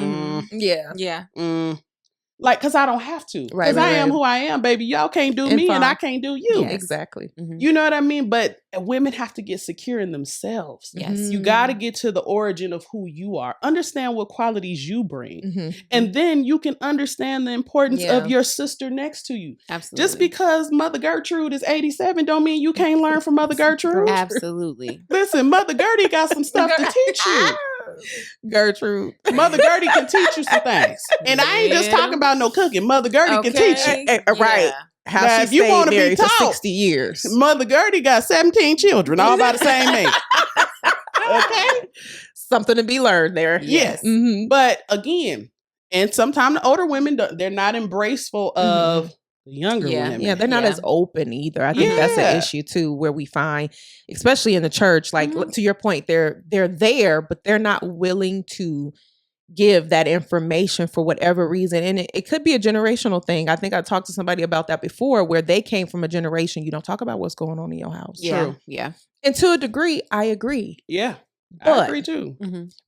Speaker 3: like, because I don't have to. Because I am who I am, baby. Y'all can't do me and I can't do you.
Speaker 2: Yeah, exactly.
Speaker 3: You know what I mean? But women have to get secure in themselves.
Speaker 1: Yes.
Speaker 3: You got to get to the origin of who you are. Understand what qualities you bring. And then you can understand the importance of your sister next to you.
Speaker 1: Absolutely.
Speaker 3: Just because Mother Gertrude is 87 don't mean you can't learn from Mother Gertrude.
Speaker 1: Absolutely.
Speaker 3: Listen, Mother Gertie got some stuff to teach you.
Speaker 2: Gertrude.
Speaker 3: Mother Gertie can teach you some things. And I ain't just talking about no cooking. Mother Gertie can teach you.
Speaker 2: Right. How
Speaker 3: now,
Speaker 2: she
Speaker 3: if you want to be
Speaker 2: for
Speaker 3: taught,
Speaker 2: 60 years.
Speaker 3: Mother Gertie got 17 children, all by the same age. Okay?
Speaker 2: Something to be learned there.
Speaker 3: Yes. But again, and sometimes the older women, they're not embraceful of the younger women.
Speaker 2: Yeah, they're not as open either. I think that's an issue too, where we find, especially in the church, like to your point, they're there, but they're not willing to give that information for whatever reason. And it could be a generational thing. I think I talked to somebody about that before, where they came from a generation, you don't talk about what's going on in your house.
Speaker 1: Yeah.
Speaker 3: True.
Speaker 1: Yeah.
Speaker 2: And to a degree, I agree.
Speaker 3: Yeah.
Speaker 2: But
Speaker 3: I agree too.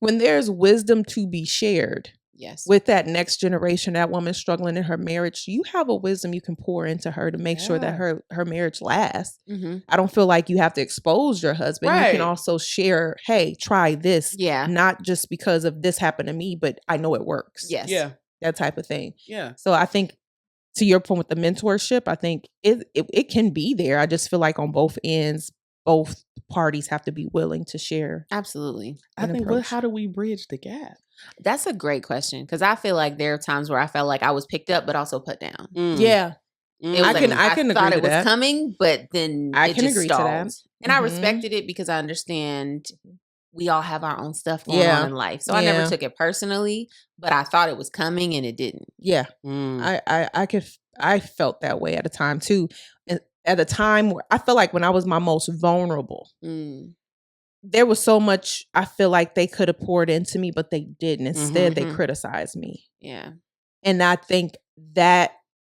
Speaker 2: When there's wisdom to be shared,
Speaker 1: yes,
Speaker 2: with that next generation, that woman struggling in her marriage, you have a wisdom you can pour into her to make sure that her marriage lasts. I don't feel like you have to expose your husband. You can also share, hey, try this.
Speaker 1: Yeah.
Speaker 2: Not just because of this happened to me, but I know it works.
Speaker 1: Yes.
Speaker 3: Yeah.
Speaker 2: That type of thing.
Speaker 3: Yeah.
Speaker 2: So I think, to your point with the mentorship, I think it can be there. I just feel like on both ends, both parties have to be willing to share.
Speaker 1: Absolutely.
Speaker 3: I think, well, how do we bridge the gap?
Speaker 1: That's a great question, because I feel like there are times where I felt like I was picked up but also put down.
Speaker 2: Yeah.
Speaker 1: I can
Speaker 2: thought
Speaker 1: agree
Speaker 2: it
Speaker 1: was coming, but then
Speaker 2: I
Speaker 1: it
Speaker 2: can
Speaker 1: just
Speaker 2: agree to
Speaker 1: stalled.
Speaker 2: that.
Speaker 1: And I respected it because I understand we all have our own stuff going on in life. So I never took it personally, but I thought it was coming and it didn't.
Speaker 2: Yeah. I felt that way at a time too. And at a time where I felt like when I was my most vulnerable, there was so much I feel like they could have poured into me, but they didn't. Instead, they
Speaker 1: Mhm.
Speaker 2: criticized me.
Speaker 1: Yeah.
Speaker 2: And I think that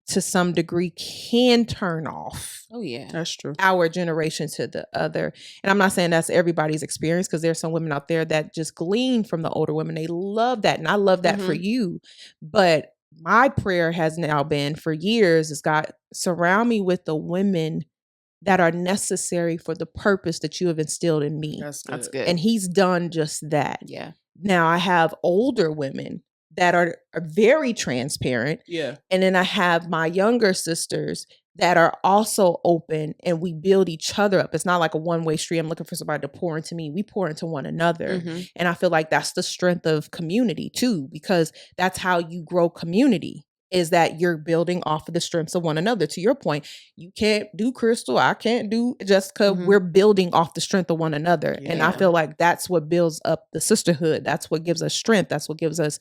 Speaker 2: to some degree can turn off
Speaker 1: Oh, yeah.
Speaker 3: That's true.
Speaker 2: our generation to the other. And I'm not saying that's everybody's experience, because there's some women out there that just glean from the older women. They love that. And I love that for you. But my prayer has now been for years is, God, surround me with the women that are necessary for the purpose that you have instilled in me.
Speaker 1: That's good.
Speaker 2: And he's done just that.
Speaker 1: Yeah.
Speaker 2: Now I have older women that are very transparent.
Speaker 3: Yeah.
Speaker 2: And then I have my younger sisters that are also open, and we build each other up. It's not like a one-way street. I'm looking for somebody to pour into me. We pour into one another.
Speaker 1: Mhm.
Speaker 2: And I feel like that's the strength of community too, because that's how you grow community, is that you're building off of the strengths of one another. To your point, you can't do Crystal, I can't do Jessica.
Speaker 1: Mhm.
Speaker 2: We're building off the strength of one another. And I
Speaker 3: Yeah.
Speaker 2: feel like that's what builds up the sisterhood. That's what gives us strength. That's what gives us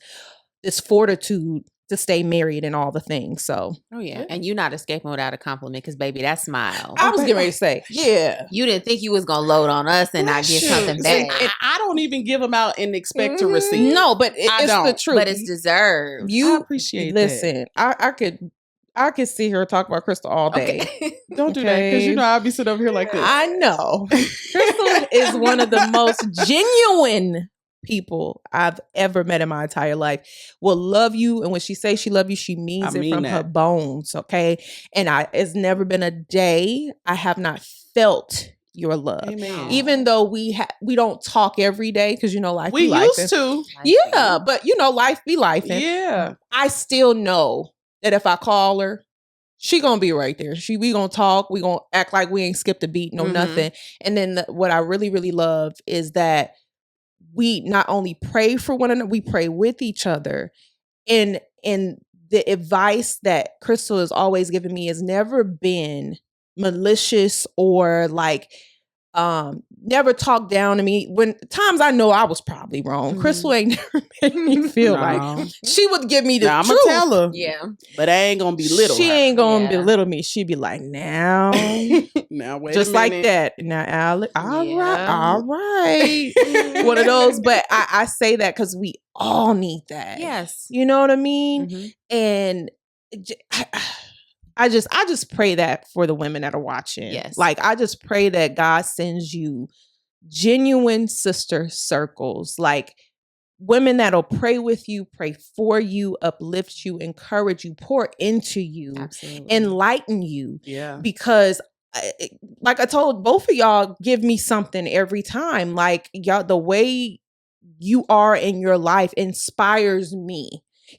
Speaker 2: this fortitude to stay married and all the things. So
Speaker 1: Oh, yeah. And you not escaping without a compliment, because, baby, that smile.
Speaker 2: I was getting ready to say, yeah.
Speaker 1: You didn't think you was going to load on us and not get
Speaker 3: Shoot.
Speaker 1: something
Speaker 3: See,
Speaker 1: back.
Speaker 3: I don't even give them out and expect to receive.
Speaker 2: No, but
Speaker 3: I
Speaker 2: it's the
Speaker 3: don't.
Speaker 2: truth.
Speaker 1: But it's deserved.
Speaker 2: You
Speaker 3: I appreciate
Speaker 2: listen. I could sit here and talk about Crystal all day.
Speaker 1: Okay.
Speaker 3: Don't do that, because
Speaker 2: Okay.
Speaker 3: I'll be sitting over here like this.
Speaker 2: I know. Crystal is one of the most genuine people I've ever met in my entire life. Will love you, and when she says she love you, she means
Speaker 3: I
Speaker 2: it
Speaker 3: mean
Speaker 2: from
Speaker 3: that.
Speaker 2: her bones. Okay, and it's never been a day I have not felt your love.
Speaker 3: Amen.
Speaker 2: Even though we don't talk every day, because life
Speaker 3: We
Speaker 2: be life.
Speaker 3: used to.
Speaker 2: Yeah, but life be life.
Speaker 3: Yeah.
Speaker 2: I still know that if I call her, she gonna be right there. We gonna talk. We gonna act like we ain't skipped a beat, no
Speaker 1: Mhm.
Speaker 2: nothing. And then what I really, really love is that we not only pray for one another, we pray with each other. And the advice that Crystal has always given me has never been malicious or like never talk down to me. When times I know I was probably wrong,
Speaker 1: Mhm.
Speaker 2: Crystal ain't never made me feel like
Speaker 3: No.
Speaker 2: she would give me the
Speaker 3: Now, I'm
Speaker 2: truth.
Speaker 3: going to tell her.
Speaker 1: Yeah.
Speaker 3: But I ain't going to belittle
Speaker 2: She
Speaker 3: her.
Speaker 2: ain't gonna
Speaker 1: Yeah.
Speaker 2: belittle me. She'd be like, now,
Speaker 3: Now, wait
Speaker 2: just
Speaker 3: a
Speaker 2: like
Speaker 3: minute.
Speaker 2: that. Now, Alex, all right,
Speaker 1: Yeah.
Speaker 2: all right. One of those. But I say that because we all need that.
Speaker 1: Yes.
Speaker 2: You know what I mean?
Speaker 1: Mhm.
Speaker 2: And I just pray that for the women that are watching.
Speaker 1: Yes.
Speaker 2: Like, I just pray that God sends you genuine sister circles, like women that'll pray with you, pray for you, uplift you, encourage you, pour into you,
Speaker 1: Absolutely.
Speaker 2: enlighten you.
Speaker 3: Yeah.
Speaker 2: Because like I told both of y'all, give me something every time. Like, y'all, the way you are in your life inspires me.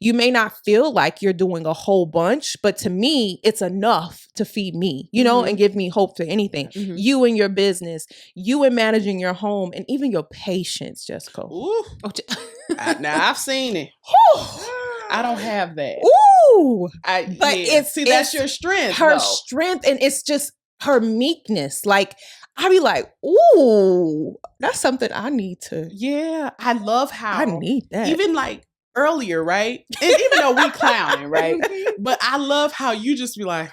Speaker 2: You may not feel like you're doing a whole bunch, but to me, it's enough to feed me, and give me hope for anything.
Speaker 1: Mhm.
Speaker 2: You and your business, you and managing your home, and even your patience, Jessica.
Speaker 3: Ooh.
Speaker 1: Oh,
Speaker 3: Now, I've seen it. I don't have that.
Speaker 2: Ooh.
Speaker 3: But that's your strength.
Speaker 2: Her
Speaker 3: though.
Speaker 2: strength, and it's just her meekness. Like, I be like, ooh, that's something I need to.
Speaker 3: Yeah. I love how.
Speaker 2: I need that.
Speaker 3: Even like earlier, right? And even though we clowning, right? But I love how you just be like,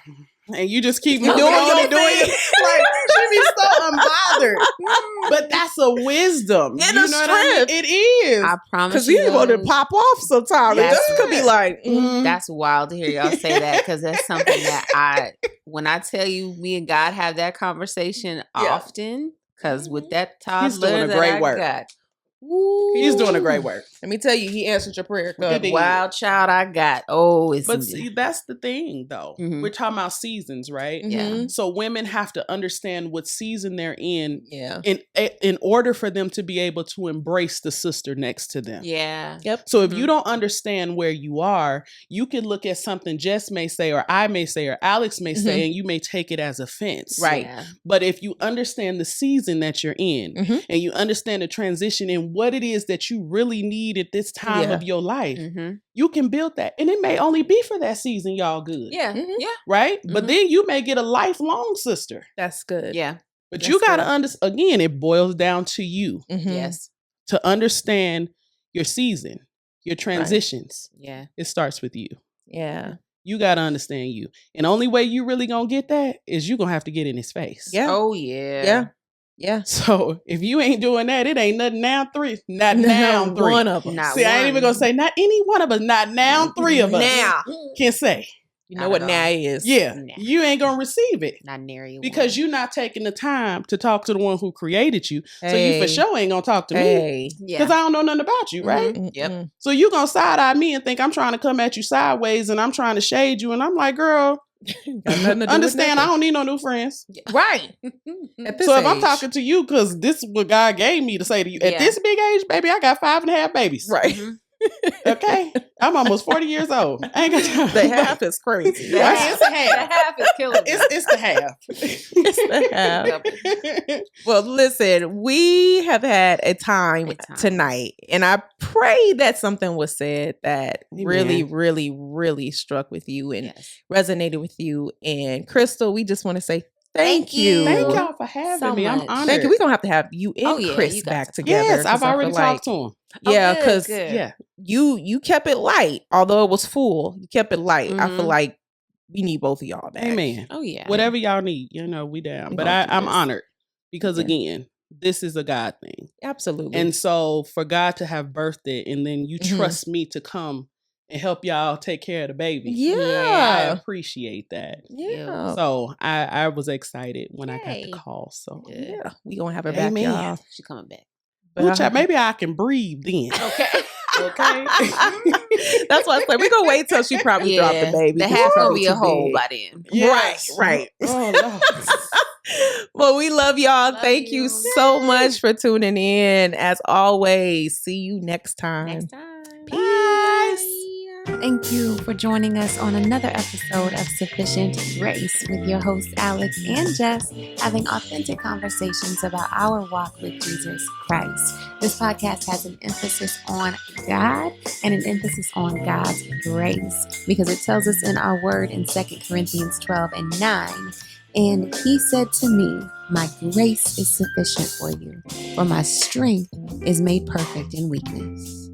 Speaker 3: and you just keep moving
Speaker 2: doing
Speaker 3: on
Speaker 2: your
Speaker 3: and doing
Speaker 2: thing.
Speaker 3: it. Like, she be so unbothered. But that's a wisdom.
Speaker 2: And
Speaker 3: you
Speaker 2: a
Speaker 3: know what I mean?
Speaker 2: strength.
Speaker 3: It is.
Speaker 1: I promise
Speaker 2: Because
Speaker 1: you.
Speaker 2: you want to
Speaker 1: those-
Speaker 2: pop off sometimes.
Speaker 1: That's
Speaker 2: Jessica could be like,
Speaker 1: That's wild to hear y'all say that, because that's something that when I tell you, me and God have that conversation often, because with that toddler
Speaker 3: He's doing a
Speaker 1: that
Speaker 3: great
Speaker 1: I
Speaker 3: work.
Speaker 1: got,
Speaker 3: He's doing a great work.
Speaker 2: let me tell you, he answered your prayer.
Speaker 3: He did.
Speaker 1: wild child I got. Oh, it's
Speaker 3: But see, that's the thing, though.
Speaker 1: Mhm.
Speaker 3: We're talking about seasons, right?
Speaker 2: Yeah.
Speaker 3: So women have to understand what season they're in
Speaker 2: Yeah.
Speaker 3: in order for them to be able to embrace the sister next to them.
Speaker 1: yeah.
Speaker 2: Yep.
Speaker 3: So if you don't understand where you are, you can look at something Jess may say, or I may say, or Alex may say, and you may take it as offense.
Speaker 2: Right.
Speaker 1: Yeah.
Speaker 3: But if you understand the season that you're in,
Speaker 2: Mhm.
Speaker 3: and you understand the transition and what it is that you really need at this time
Speaker 2: Yeah.
Speaker 3: of your life,
Speaker 1: Mm-hmm.
Speaker 3: you can build that. And it may only be for that season, y'all good.
Speaker 1: Yeah.
Speaker 2: Mhm.
Speaker 1: Yeah.
Speaker 3: Right? But
Speaker 1: Mhm.
Speaker 3: then you may get a lifelong sister.
Speaker 2: That's good.
Speaker 1: Yeah.
Speaker 3: But
Speaker 2: That's
Speaker 3: you got to
Speaker 2: good.
Speaker 3: understand, again, it boils down to you
Speaker 2: Mhm.
Speaker 1: Yes.
Speaker 3: to understand your season, your transitions.
Speaker 1: Yeah.
Speaker 3: It starts with you.
Speaker 2: Yeah.
Speaker 3: You got to understand you. And the only way you really going to get that is you going to have to get in his face.
Speaker 2: Yeah.
Speaker 1: Oh yeah.
Speaker 2: Yeah. Yeah.
Speaker 3: So if you ain't doing that, it ain't nothing now three. Not now three.
Speaker 2: One of them.
Speaker 1: Not
Speaker 3: See, I ain't even
Speaker 1: one.
Speaker 3: gonna say not any one of us, not now three of us
Speaker 2: Now.
Speaker 3: can say.
Speaker 2: You know
Speaker 1: Not
Speaker 2: what
Speaker 1: at
Speaker 2: now
Speaker 1: all.
Speaker 2: is.
Speaker 3: Yeah,
Speaker 1: Nah.
Speaker 3: you ain't gonna receive it.
Speaker 1: Not nary
Speaker 3: Because
Speaker 1: one.
Speaker 3: you're not taking the time to talk to the one who created you. So you
Speaker 2: Hey.
Speaker 3: for sure ain't gonna talk to me.
Speaker 2: Hey.
Speaker 3: Because I don't know nothing about you, right?
Speaker 1: Mhm. Yep.
Speaker 2: Mm-mm.
Speaker 3: So you gonna side eye me and think I'm trying to come at you sideways and I'm trying to shade you. And I'm like, girl,
Speaker 2: Got nothing to do with
Speaker 3: understand I
Speaker 2: nothing.
Speaker 3: don't need no new friends.
Speaker 2: Right. At this
Speaker 3: So if I'm
Speaker 2: age.
Speaker 3: talking to you, because this is what God gave me to say to you, at
Speaker 1: Yeah.
Speaker 3: this big age, baby, I got 5.5 babies.
Speaker 2: Right.
Speaker 1: Mhm.
Speaker 3: Okay? I'm almost 40 years old. I ain't got time.
Speaker 2: The half is crazy.
Speaker 1: The
Speaker 3: Right?
Speaker 1: half,
Speaker 3: It's a half.
Speaker 1: the half is killing me.
Speaker 3: It's the half.
Speaker 2: It's the half. Well, listen, we have had a time
Speaker 1: A time.
Speaker 2: tonight, and I pray that something was said that really,
Speaker 3: Amen.
Speaker 2: really, really struck with you and
Speaker 1: Yes.
Speaker 2: resonated with you. And Crystal, we just want to say thank
Speaker 1: Thank
Speaker 2: you.
Speaker 1: you.
Speaker 3: Thank y'all for having
Speaker 1: So
Speaker 3: me. I'm
Speaker 1: much.
Speaker 3: honored.
Speaker 2: Thank you. We're gonna have to have you and
Speaker 1: Oh, yeah,
Speaker 2: Chris
Speaker 1: you got
Speaker 2: back
Speaker 1: to.
Speaker 2: together.
Speaker 3: Yes,
Speaker 2: 'cause
Speaker 3: I've
Speaker 2: I
Speaker 3: already
Speaker 2: feel like-
Speaker 3: talked to him.
Speaker 2: Yeah,
Speaker 1: good,
Speaker 2: because
Speaker 1: good.
Speaker 3: Yeah.
Speaker 2: you kept it light, although it was full. You kept it light. I feel
Speaker 1: Mhm.
Speaker 2: like we need both of y'all back.
Speaker 3: Amen.
Speaker 1: Oh yeah.
Speaker 3: Whatever y'all need, we down.
Speaker 2: We
Speaker 3: But
Speaker 2: gonna do
Speaker 3: I'm
Speaker 2: this.
Speaker 3: honored because,
Speaker 2: Yeah.
Speaker 3: again, this is a God thing.
Speaker 2: Absolutely.
Speaker 3: And so for God to have birthed it and then you
Speaker 2: Mhm.
Speaker 3: trust me to come and help y'all take care of the baby. I
Speaker 2: yeah.
Speaker 3: appreciate that.
Speaker 2: Yeah.
Speaker 3: So I was excited when I got
Speaker 1: Yay.
Speaker 3: the call. So
Speaker 1: Good.
Speaker 2: Yeah. We gonna have her back,
Speaker 3: Amen.
Speaker 2: y'all.
Speaker 1: She coming back.
Speaker 2: But
Speaker 3: Ooh, child, maybe I can breathe then.
Speaker 1: Okay.
Speaker 3: Okay.
Speaker 2: That's why I said we're gonna wait till she probably dropped the baby.
Speaker 1: The
Speaker 2: 'cause
Speaker 1: half
Speaker 2: she's
Speaker 1: gonna
Speaker 2: probably
Speaker 1: be a
Speaker 2: too
Speaker 1: hole
Speaker 2: big.
Speaker 1: by then.
Speaker 3: Yes.
Speaker 2: Right.
Speaker 3: Oh, Lord.
Speaker 2: Well, we love y'all.
Speaker 1: Love
Speaker 2: Thank you
Speaker 1: you.
Speaker 2: so much for tuning in. As always, see you next time.
Speaker 1: Next time.
Speaker 2: Peace.
Speaker 4: Thank you for joining us on another episode of Sufficient Grace with your hosts, Alex and Jess, having authentic conversations about our walk with Jesus Christ. This podcast has an emphasis on God and an emphasis on God's grace because it tells us in our word in 2 Corinthians 12:9, and he said to me, my grace is sufficient for you, for my strength is made perfect in weakness.